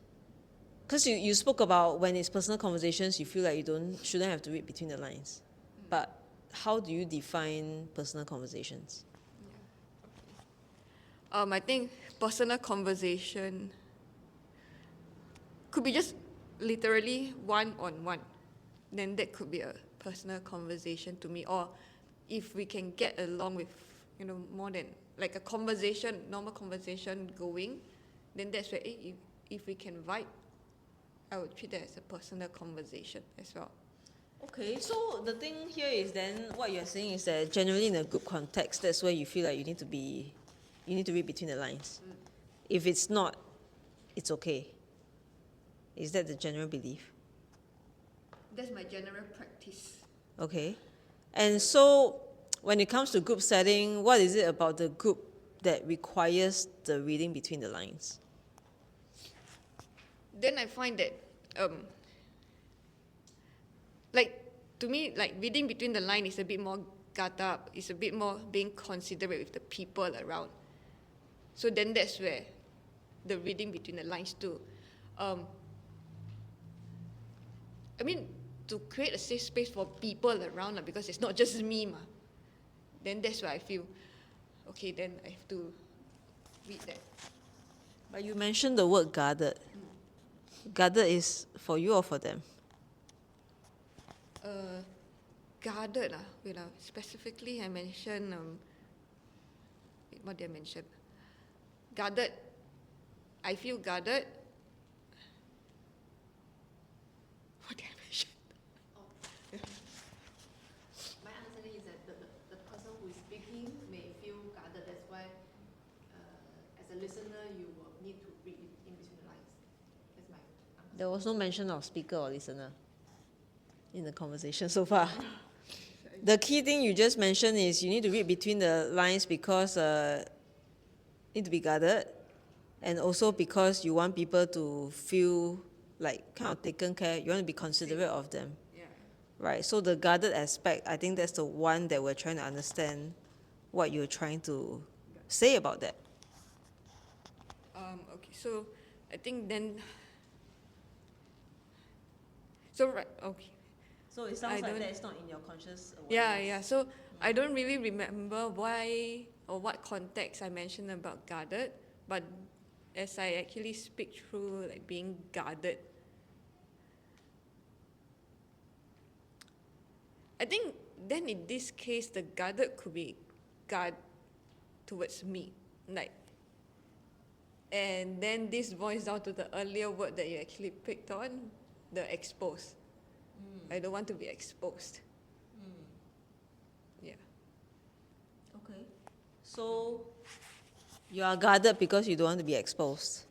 because you spoke about when it's personal conversations, you feel like you shouldn't have to read between the lines. But how do you define personal conversations? I think personal conversation could be just literally one-on-one. Then that could be a personal conversation to me. Or if we can get along with, more than like a conversation, normal conversation going, then that's where if we can vibe, I would treat that as a personal conversation as well. Okay, so the thing here is then what you're saying is that generally in a group context, that's where you feel like you need to read between the lines. If it's not, it's okay. Is that the general belief? That's my general practice. Okay. And so when it comes to group setting, what is it about the group that requires the reading between the lines? Then I find that, to me, reading between the lines is a bit more gut up, it's a bit more being considerate with the people around. So then that's where the reading between the lines too. To create a safe space for people around, because it's not just me, then that's where I feel, okay, then I have to read that. But you mentioned the word guarded. Guarded is for you or for them? Guarded, specifically I mentioned, what did I mention? Guarded, I feel guarded. What did I mention? My understanding is that the person who is speaking may feel guarded. That's why, as a listener, you will need to read in between the lines. That's my understanding. There was no mention of speaker or listener in the conversation so far. The key thing you just mentioned is you need to read between the lines because need to be guarded, and also because you want people to feel like kind of taken care. You want to be considerate of them. Yeah. Right, so the guarded aspect, I think that's the one that we're trying to understand what you're trying to say about that. Okay, so I think then, so right, okay. So it sounds like that it's not in your conscious awareness. Yeah. So I don't really remember why or what context I mentioned about guarded, but as I actually speak through being guarded, I think then in this case the guarded could be guard towards me, and then this boils down to the earlier word that you actually picked on, the exposed. I don't want to be exposed. Yeah. Okay. So you are guarded because you don't want to be exposed.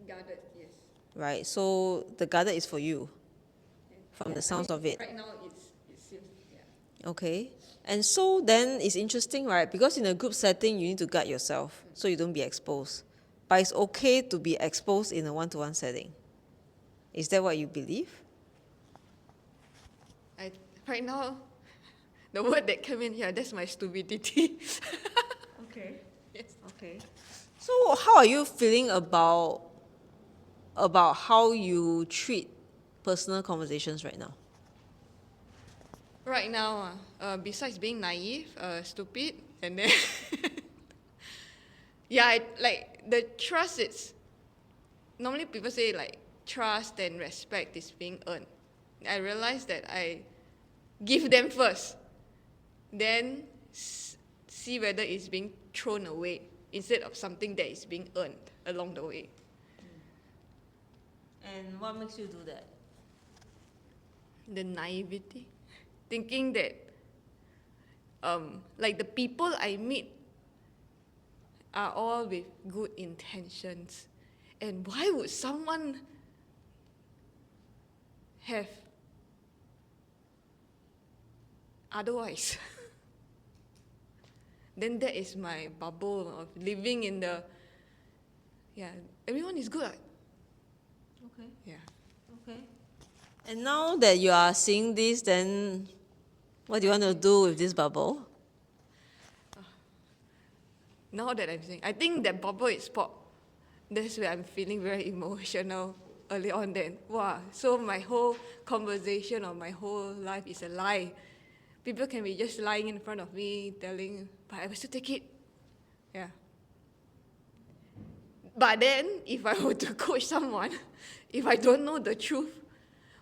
Guarded, yes. Right. So the guarded is for you, from the sounds of it. Right now it seems, yeah. Okay. And so then it's interesting, right? Because in a group setting, you need to guard yourself so you don't be exposed. But it's okay to be exposed in a one-to-one setting. Is that what you believe? Right now, the word that came in here, that's my stupidity. Okay. Yes. Okay. So how are you feeling about how you treat personal conversations right now? Right now, besides being naive, stupid, and then the trust, it's normally people say trust and respect is being earned. I realized that I give them first, then see whether it's being thrown away instead of something that is being earned along the way. And what makes you do that? The naivety, thinking that the people I meet are all with good intentions, and why would someone have otherwise? Then that is my bubble of living in the, everyone is good. Okay. Yeah. Okay. And now that you are seeing this, then what do you want to do with this bubble? Now that I'm saying, I think that bubble is pop. That's where I'm feeling very emotional early on then. Wow, so my whole conversation or my whole life is a lie. People can be just lying in front of me, telling, but I will still take it. Yeah. But then, if I were to coach someone, if I don't know the truth,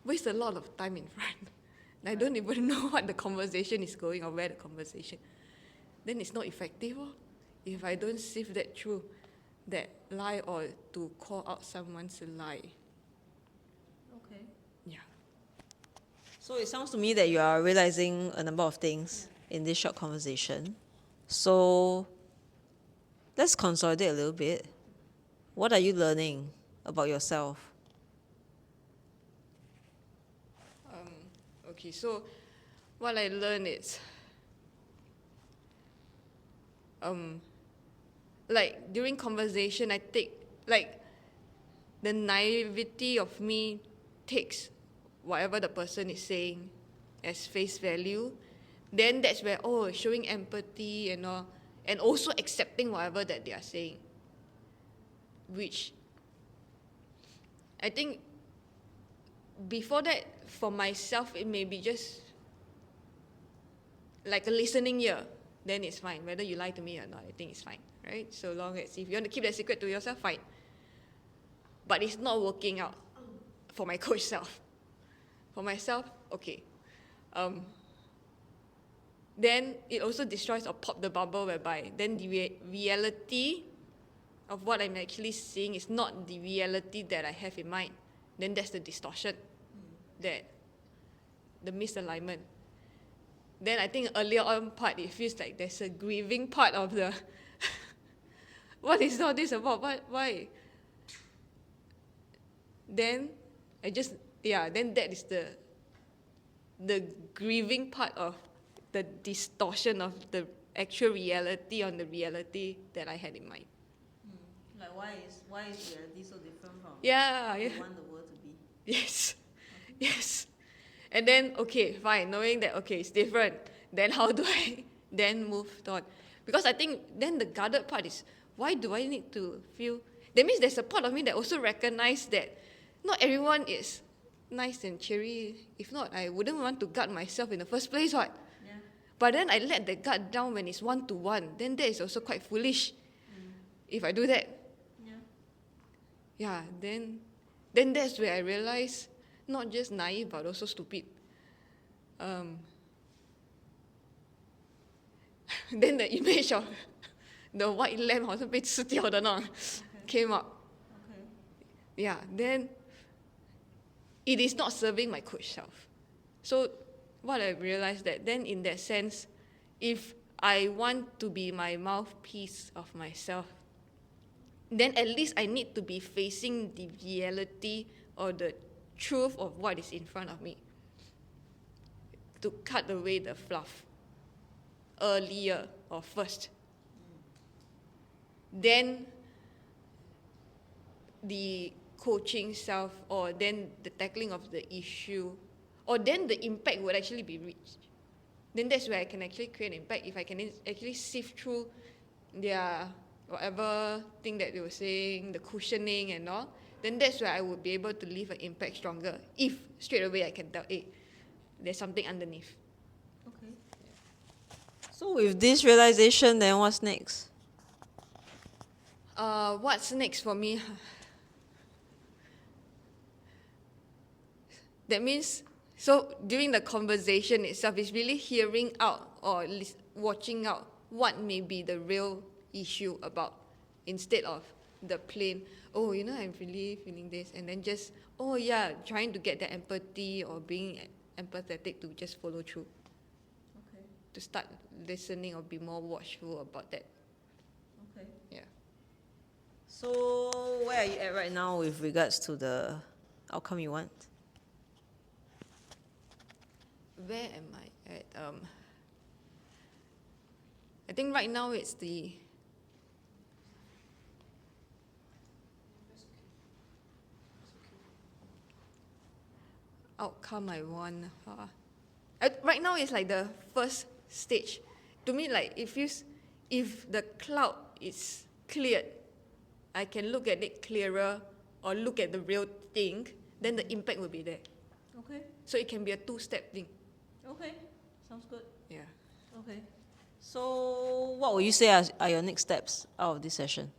waste a lot of time in front. I don't even know what the conversation is going or where the conversation. Then it's not effective. If I don't sift that through, that lie, or to call out someone's lie. Okay. Yeah. So it sounds to me that you are realizing a number of things in this short conversation. So let's consolidate a little bit. What are you learning about yourself? Okay, so what I learned is, like during conversation, I take, like, the naivety of me takes whatever the person is saying as face value. Then that's where, showing empathy and all, and also accepting whatever that they are saying. Which I think before that, for myself, it may be just like a listening ear. Then it's fine. Whether you lie to me or not, I think it's fine, right? So long as, if you want to keep that secret to yourself, fine. But it's not working out for my coach self. For myself, okay. Then it also destroys or pop the bubble, whereby then the reality of what I'm actually seeing is not the reality that I have in mind. Then that's the distortion, that the misalignment. Then I think earlier on part, it feels like there's a grieving part of the what is all this about? Why? Then then that is the grieving part of the distortion of the actual reality on the reality that I had in mind. Like why is reality so different from Yeah. what you want the world to be? Yes. Okay. Yes. And then, okay, fine, knowing that, okay, it's different, then how do I then move on? Because I think then the guarded part is, why do I need to feel? That means there's a part of me that also recognizes that not everyone is nice and cheery. If not, I wouldn't want to guard myself in the first place, right? Yeah. But then I let the guard down when it's one-to-one. Then that is also quite foolish. If I do that. Yeah, then that's where I realize, not just naive, but also stupid. Then the image of the white lamb 好像被吃掉的那种 came up. Okay. Yeah, then it is not serving my coach self. So what I realized that then in that sense, if I want to be my mouthpiece of myself, then at least I need to be facing the reality or the truth of what is in front of me, to cut away the fluff earlier or first. Then the coaching self, or then the tackling of the issue, or then the impact would actually be reached. Then that's where I can actually create an impact, if I can actually sift through their whatever thing that they were saying, the cushioning and all. Then that's where I would be able to leave an impact stronger, if straight away I can tell, hey, there's something underneath. Okay. So with this realization, then what's next? What's next for me? That means, so during the conversation itself, it's really hearing out or watching out what may be the real issue about, instead of the plain, I'm really feeling this, and then just, trying to get the empathy or being empathetic to just follow through. Okay. To start listening or be more watchful about that. Okay. Yeah. So where are you at right now with regards to the outcome you want? Where am I at? I think right now it's the outcome I want. Right now it's like the first stage. To me, like, it feels if the cloud is cleared, I can look at it clearer or look at the real thing, then the impact will be there. Okay. So it can be a two-step thing. Okay. Sounds good. Yeah. Okay. So, what will you say are your next steps out of this session?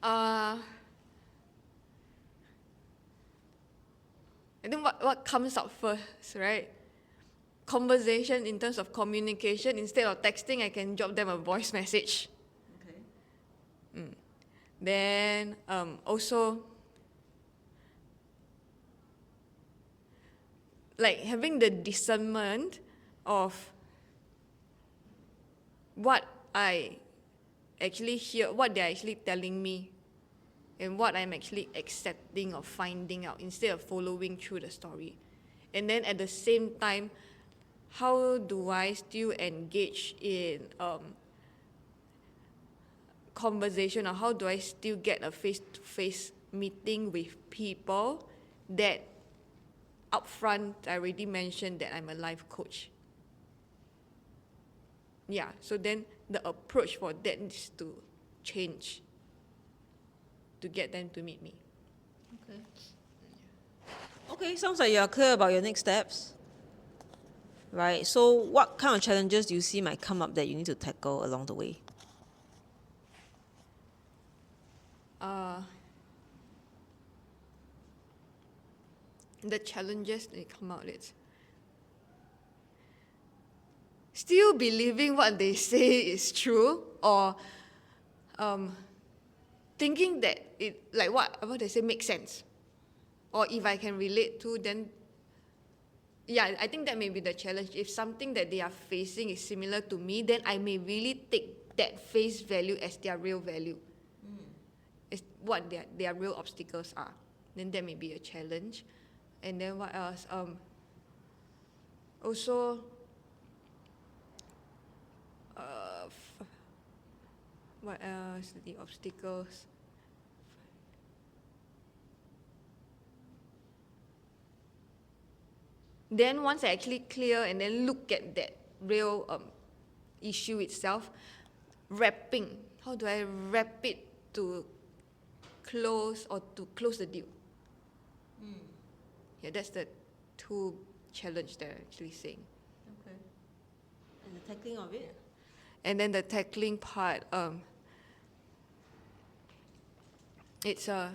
I think what comes up first, right? Conversation in terms of communication. Instead of texting, I can drop them a voice message. Okay. Then also, like having the discernment of what I actually hear, what they're actually telling me, and what I'm actually accepting or finding out instead of following through the story. And then at the same time, how do I still engage in conversation, or how do I still get a face-to-face meeting with people that upfront I already mentioned that I'm a life coach. Yeah, so then the approach for that needs to change to get them to meet me. Okay. Okay, sounds like you are clear about your next steps. Right, so what kind of challenges do you see might come up that you need to tackle along the way? The challenges that come out, it's still believing what they say is true, or thinking that it, like what they say makes sense, or if I can relate to, then yeah, I think that may be the challenge. If something that they are facing is similar to me, then I may really take that face value as their real value. It's what their real obstacles are. Then that may be a challenge. And then what else? Also, what else? The obstacles. Then once I actually clear and then look at that real issue itself, wrapping. How do I wrap it to close the deal? Yeah, that's the two challenge that I'm actually saying. Okay. And the tackling of it? And then the tackling part, it's okay.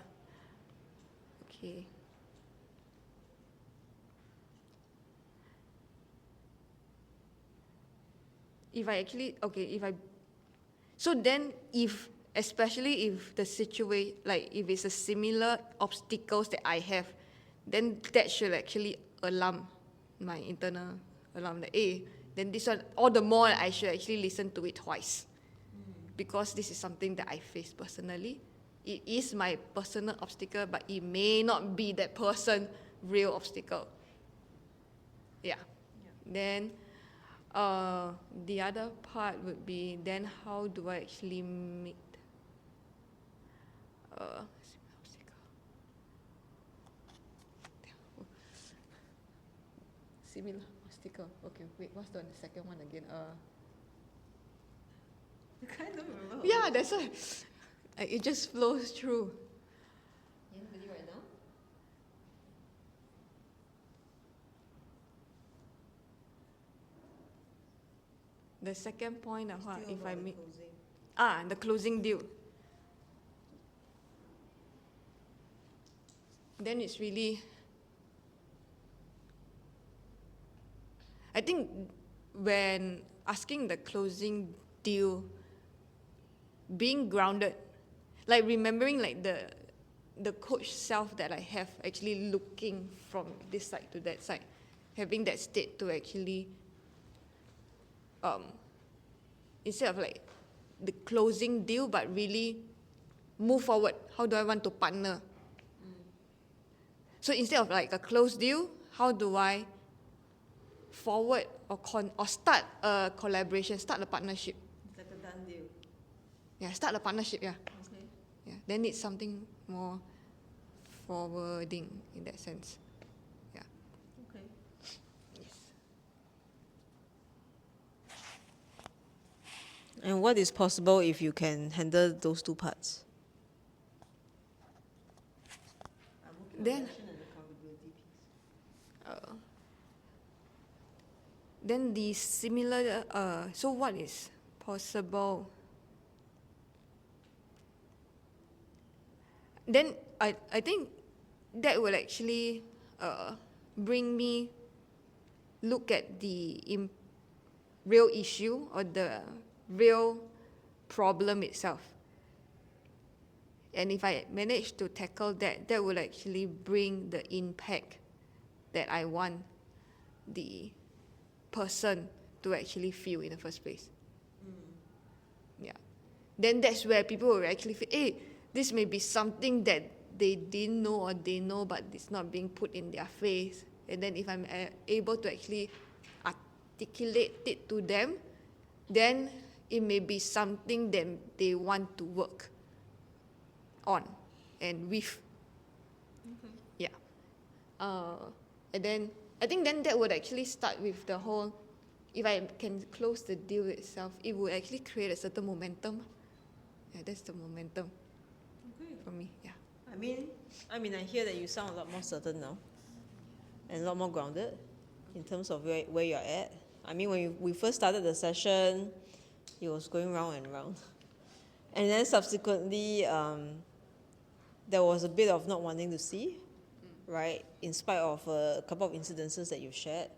So then especially if the situation, like if it's a similar obstacles that I have, then that should actually alarm my internal alarm that, then this one, all the more I should actually listen to it twice. Because this is something that I face personally. It is my personal obstacle, but it may not be that person's real obstacle. Yeah. Then the other part would be, then how do I actually make similar obstacle. Okay, wait, what's the second one again? I kind of remember. Yeah, that's why. It just flows through. Anybody right now? The second point of what, Still if I about the make closing. the closing deal. Then it's really, I think when asking the closing deal, being grounded, like remembering like the coach self that I have, actually looking from this side to that side, having that state to actually, instead of like the closing deal, but really move forward. How do I want to partner? So instead of like a closed deal, how do I forward or start a collaboration, start a partnership? It's like a done deal. Yeah, start a partnership, yeah. Okay. Yeah, then it's something more forwarding in that sense. Yeah. Okay. Yes. And what is possible if you can handle those two parts? Then, then the similar, so what is possible? Then I think that will actually bring me look at the real issue or the real problem itself. And if I manage to tackle that, that will actually bring the impact that I want the person to actually feel in the first place. Yeah. Then that's where people will actually feel, hey, this may be something that they didn't know or they know, but it's not being put in their face. And then if I'm able to actually articulate it to them, then it may be something that they want to work on and with. Yeah. And then I think then that would actually start with the whole, if I can close the deal itself, it would actually create a certain momentum. Yeah, that's the momentum for me. Yeah. I mean, I hear that you sound a lot more certain now, and a lot more grounded in terms of where you're at. I mean, when we first started the session, it was going round and round, and then subsequently, there was a bit of not wanting to see, right? In spite of a couple of incidences that you shared,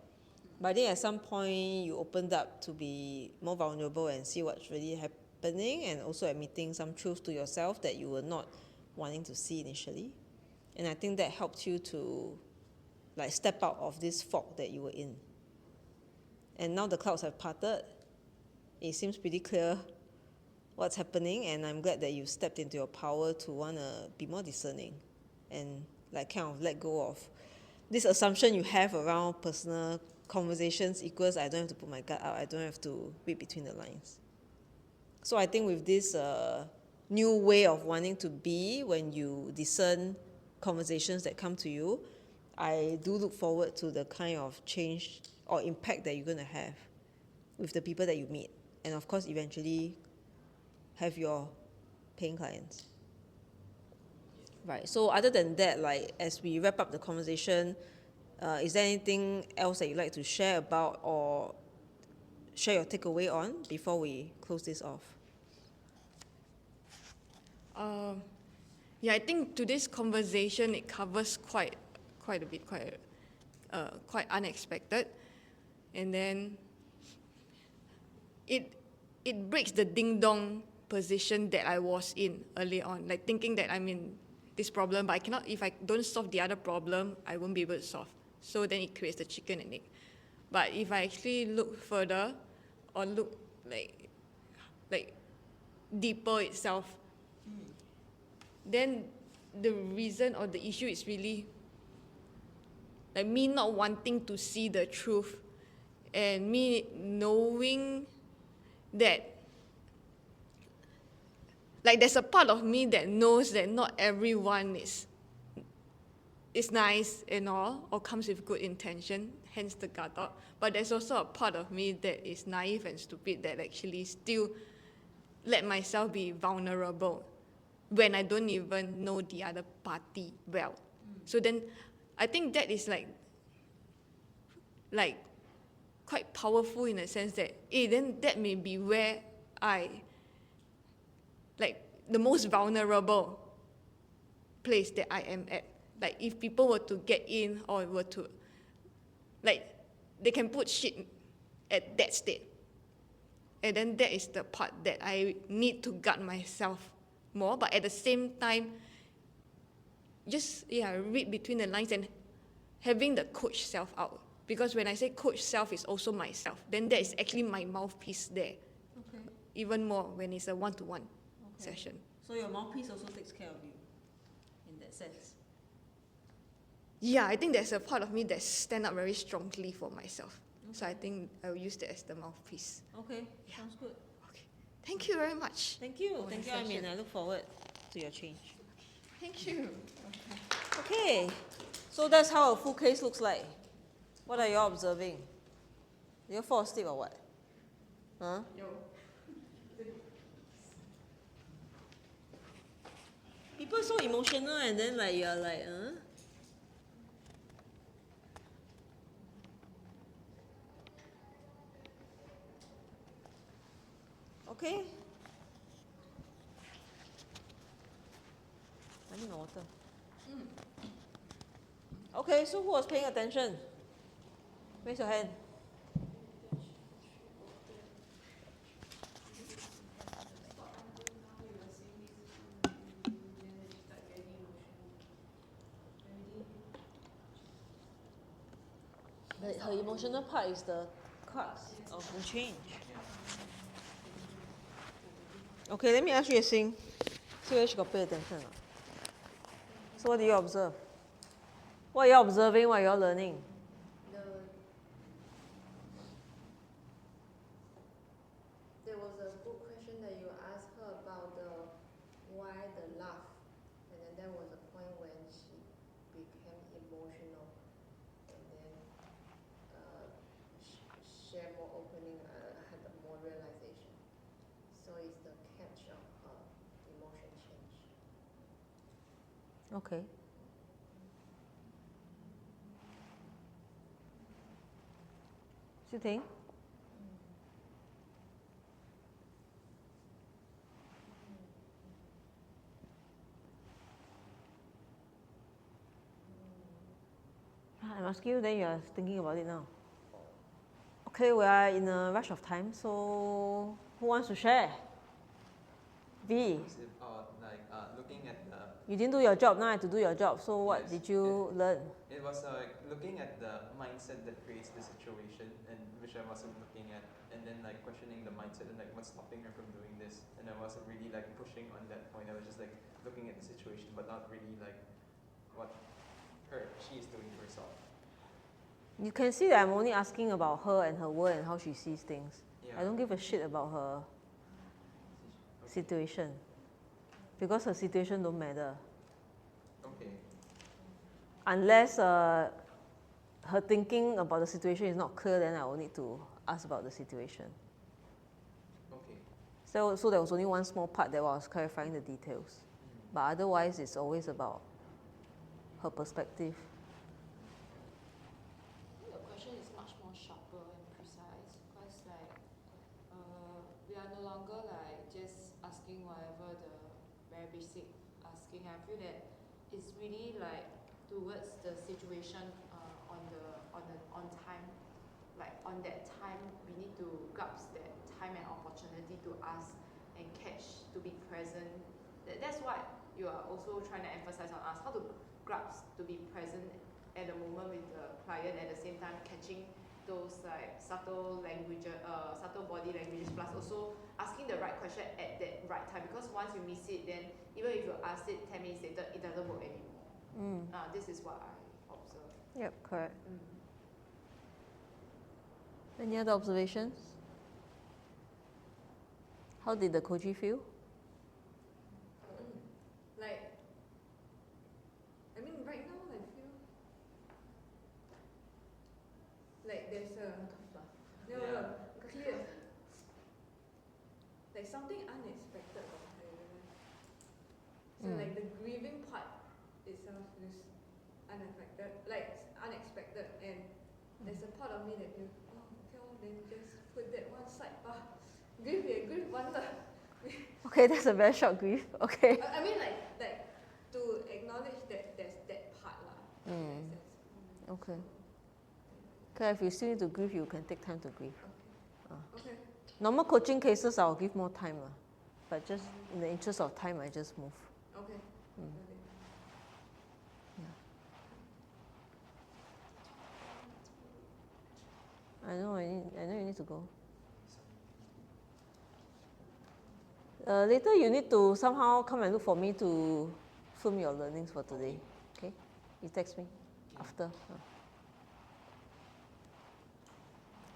but I think at some point you opened up to be more vulnerable and see what's really happening, and also admitting some truths to yourself that you were not wanting to see initially. And I think that helped you to like step out of this fog that you were in. And now the clouds have parted. It seems pretty clear what's happening, and I'm glad that you stepped into your power to want to be more discerning and like kind of let go of this assumption you have around personal conversations equals I don't have to put my gut out, I don't have to read between the lines. So I think with this new way of wanting to be when you discern conversations that come to you, I do look forward to the kind of change or impact that you're going to have with the people that you meet, and of course eventually have your paying clients. Right, so other than that, like as we wrap up the conversation, is there anything else that you'd like to share about or share your takeaway on before we close this off? Yeah, I think today's conversation, it covers quite a bit, quite unexpected, and then it breaks the ding dong position that I was in early on, like thinking that I'm in this problem, but I cannot. If I don't solve the other problem, I won't be able to solve. So then it creates the chicken and egg. But if I actually look further or look like deeper itself, then the reason or the issue is really like me not wanting to see the truth, and me knowing that like there's a part of me that knows that not everyone is nice and all or comes with good intention, hence the guard up. But there's also a part of me that is naive and stupid that actually still let myself be vulnerable when I don't even know the other party well. So then I think that is like quite powerful in a sense that, then that may be where I, like the most vulnerable place that I am at. Like if people were to get in or were to, like they can put shit at that state. And then that is the part that I need to guard myself more, but at the same time, just read between the lines and having the coach self out. Because when I say coach self is also myself, then that is actually my mouthpiece there. Okay. Even more when it's a one-to-one session. So your mouthpiece also takes care of you in that sense. Yeah, I think there's a part of me that stands up very strongly for myself. Okay. So I think I'll use that as the mouthpiece. Okay, sounds good. Okay. Thank you very much. Thank you, Aimin. I look forward to your change. Thank you. Okay, so that's how a full case looks like. What are you all observing? Did you fall asleep or what? Huh? Yo. so emotional and then like you're like, Okay. I need my water. Okay, so who was paying attention? Raise your hand. Her emotional part is the cost of the change. Okay, let me ask you a thing. See whether she got pay attention or not. So what do you observe? What are you observing? What are you learning? There was a good question that you asked her about why the laugh, and then there was a point when she became emotional, and then share more opening, had more realization. So it's the catch of her emotion change. Okay. Sitting. I'm asking you, then you're thinking about it now. Okay, we are in a rush of time, so who wants to share? V. Looking at the... You didn't do your job, now I have to do your job. So what did you learn? It was looking at the mindset that creates the situation, and which I wasn't looking at, and then like questioning the mindset and like what's stopping her from doing this. And I wasn't really like pushing on that point. I was just like looking at the situation, but not really like what she's doing to herself. You can see that I'm only asking about her and her world and how she sees things. Yeah. I don't give a shit about her situation. Because her situation don't matter. Okay. Unless her thinking about the situation is not clear, then I will need to ask about the situation. Okay. So there was only one small part that was clarifying the details. But otherwise, it's always about her perspective. The question is much more sharper and precise because like we are no longer like just asking whatever the very basic asking. I feel that it's really like towards the situation on time, like on that time we need to grasp that time and opportunity to ask and catch, to be present. That's what you are also trying to emphasize on us, how to grasp, to be present at the moment with the client, at the same time catching those like subtle body languages, plus also asking the right question at that right time, because once you miss it, then even if you ask it 10 minutes later, it doesn't work anymore. This is what I observe. Yep, correct. Any other observations? How did the coachee feel? Right now I feel like there's clear, like something unexpected about her. So like the grieving part itself is unexpected, and there's a part of me that feels, then just put that one side. Grief one. Okay, that's a very short grief. Okay. I mean like to acknowledge that there's that part Okay. Okay, if you still need to grieve, you can take time to grieve. Okay. Normal coaching cases, I'll give more time. But just in the interest of time, I just move. Okay. I know you need to go. Later you need to somehow come and look for me to film your learnings for today. Okay? You text me after.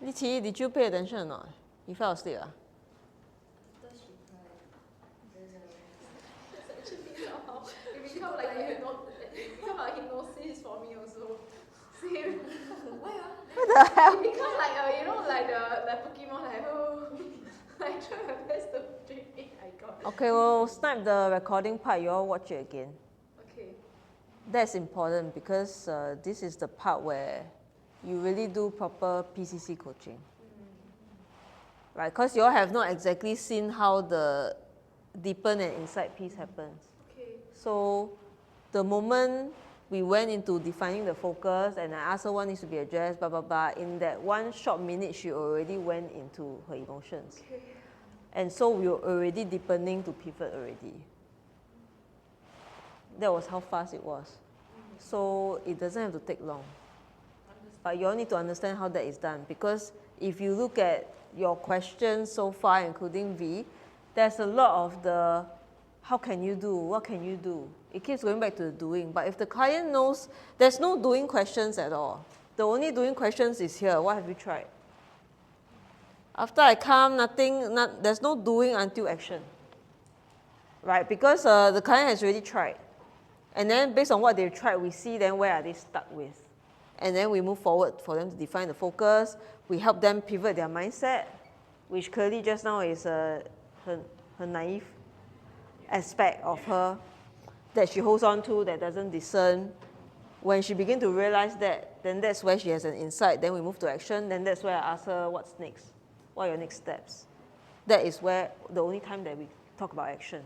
Li Qi, did you pay attention or not? You fell asleep? After she cried, then actually somehow it become like a hypnosis for me also. Same. Why What the hell? It become like like the Pokemon like try my best to drink it. I got. Okay, we'll snipe the recording part. You all watch it again. Okay. That's important because this is the part where you really do proper PCC coaching. Right? Because you all have not exactly seen how the deepen and insight piece happens. Okay. So the moment we went into defining the focus and I asked her what needs to be addressed, blah, blah, blah, in that one short minute, she already went into her emotions. Okay. And so we were already deepening to pivot already. That was how fast it was. So it doesn't have to take long. But you all need to understand how that is done, because if you look at your questions so far, including V, there's a lot of the how can you do, what can you do? It keeps going back to the doing. But if the client knows, there's no doing questions at all. The only doing questions is here. What have you tried? After I come, there's no doing until action. Right? Because the client has already tried. And then based on what they've tried, we see then where are they stuck with. And then we move forward for them to define the focus. We help them pivot their mindset, which clearly just now is her naive aspect of her that she holds on to, that doesn't discern. When she begins to realize that, then that's where she has an insight. Then we move to action. Then that's where I ask her, what's next? What are your next steps? That is where the only time that we talk about action.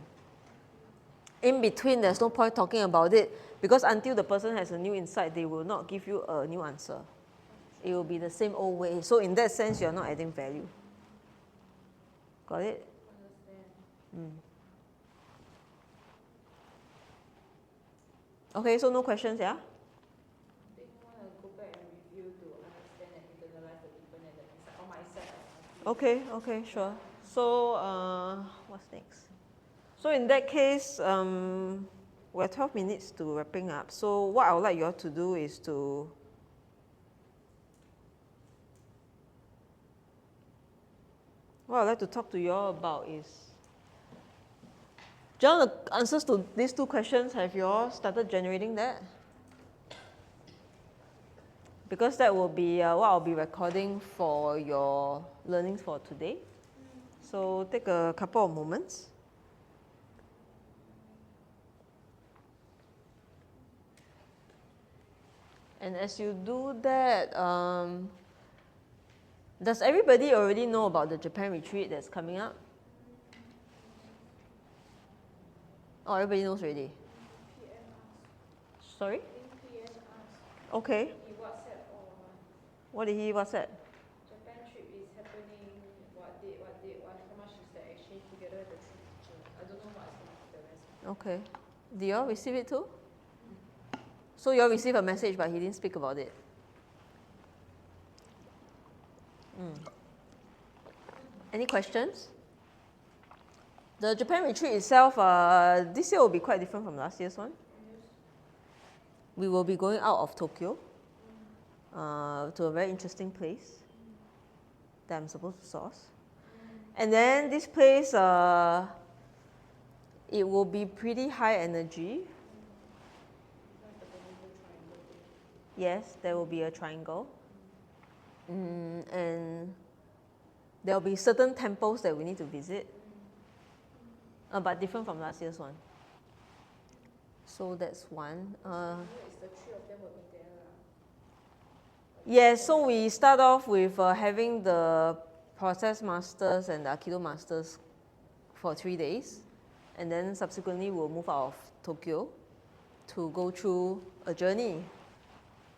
In between, there's no point talking about it, because until the person has a new insight, they will not give you a new answer. It will be the same old way. So in that sense, you're not adding value. Got it? Understand. Okay, so no questions, yeah? I think I want to go back and review to understand and internalize the deepen and the insight on my side. Okay, sure. So, what's next? So in that case, we're 12 minutes to wrapping up. So what I would like you all to do is to what I'd like to talk to you all about is, John, the answers to these two questions, have you all started generating that? Because that will be what I'll be recording for your learnings for today. So take a couple of moments. And as you do that, does everybody already know about the Japan retreat that's coming up? Oh, everybody knows already. Sorry? Okay. He WhatsApp all of us. What did he WhatsApp? Japan trip is happening. What date? How much is the exchange together with the three teachers? I don't know what's the rest. Okay. Did you all receive it too? So you all received a message, but he didn't speak about it. Any questions? The Japan retreat itself, this year will be quite different from last year's one. We will be going out of Tokyo to a very interesting place that I'm supposed to source. And then this place, it will be pretty high energy. Yes, there will be a triangle. And there will be certain temples that we need to visit. But different from last year's one. So that's one. Is the three of them will be there? Yes, so we start off with having the process masters and the Aikido masters for 3 days. And then subsequently we'll move out of Tokyo to go through a journey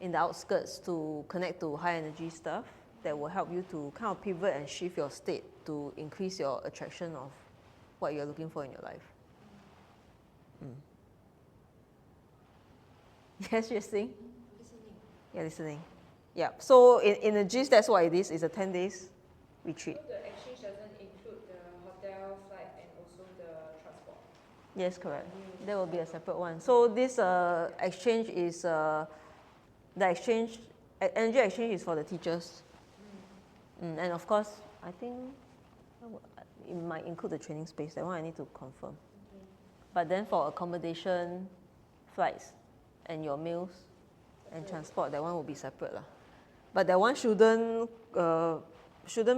in the outskirts to connect to high energy stuff that will help you to kind of pivot and shift your state to increase your attraction of what you're looking for in your life. Yes, you're listening? Yeah, listening. Yeah, so in the gist, that's what it is. It's a 10 days retreat. So the exchange doesn't include the hotel, flight, and also the transport? Yes, correct. There will be a separate one. So this exchange is, the exchange, energy exchange is for the teachers. And of course, I think it might include the training space. That one I need to confirm. But then for accommodation, flights, and your meals and transport, that one will be separate lah. But that one shouldn't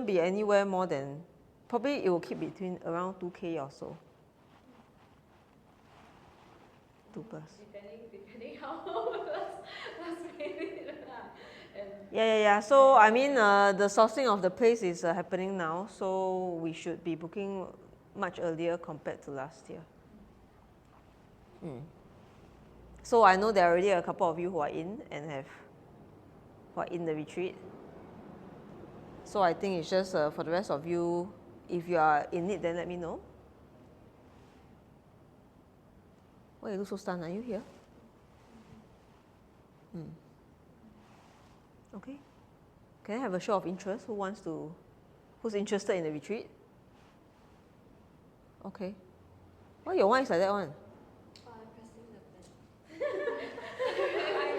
be anywhere more than, probably it will keep between around 2K or so to bus. Depending how last minute lah. And Yeah. So I mean, the sourcing of the place is happening now, so we should be booking much earlier compared to last year. So I know there are already a couple of you who are in the retreat. So I think it's just for the rest of you, if you are in it, then let me know. Why you look so stunned? Are you here? Okay. Can I have a show of interest? Who's interested in the retreat? Okay. Why your one is like that one? Oh, I'm pressing the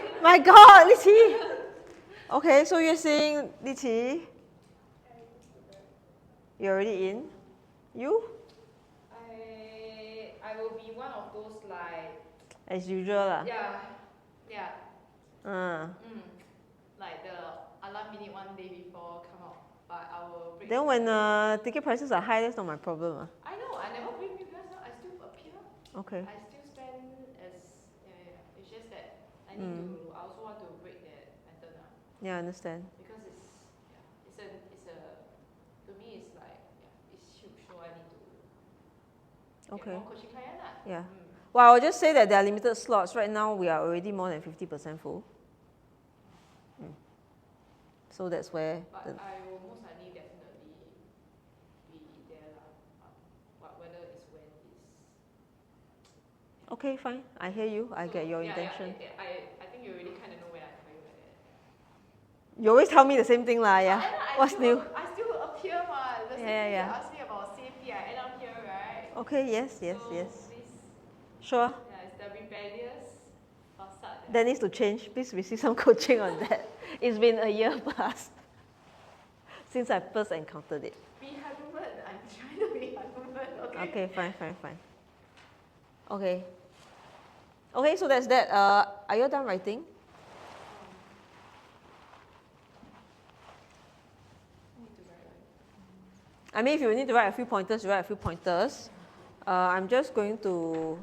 button. My God, Li Qi! Okay, so you're saying, Li Qi, you're already in? You? I will be one of those like As usual lah. yeah. Like the alarm minute one day before come out, but I will bring. Then when ticket prices are high, that's not my problem. I know, I never bring you guys out. I still appear. Okay. I still spend as It's just that I need to. I also want to break that pattern now. Yeah, I understand. Because it's a to me it's like it's huge, so I need to Okay. get more coaching client lah. Yeah. Well, I'll just say that there are limited slots. Right now, we are already more than 50% full. So that's where. But I will most likely definitely be there lah. But whether it's when is. Okay, fine. I hear you. I get your intention. I think you already kind of know where I'm going with it. You always tell me the same thing lah. Yeah. What's new? I still appear ma. The same thing you asked me about safety, I end up here, right? Okay. Yes. So Yes. This, Sure. yeah, it's the rebellious facade. That needs to change. Please receive some coaching on that. It's been a year plus since I first encountered it. Be human. I'm trying to be human. Okay. Okay, fine. Okay, so that's that. Are you done writing? I mean, if you need to write a few pointers, you write a few pointers. I'm just going to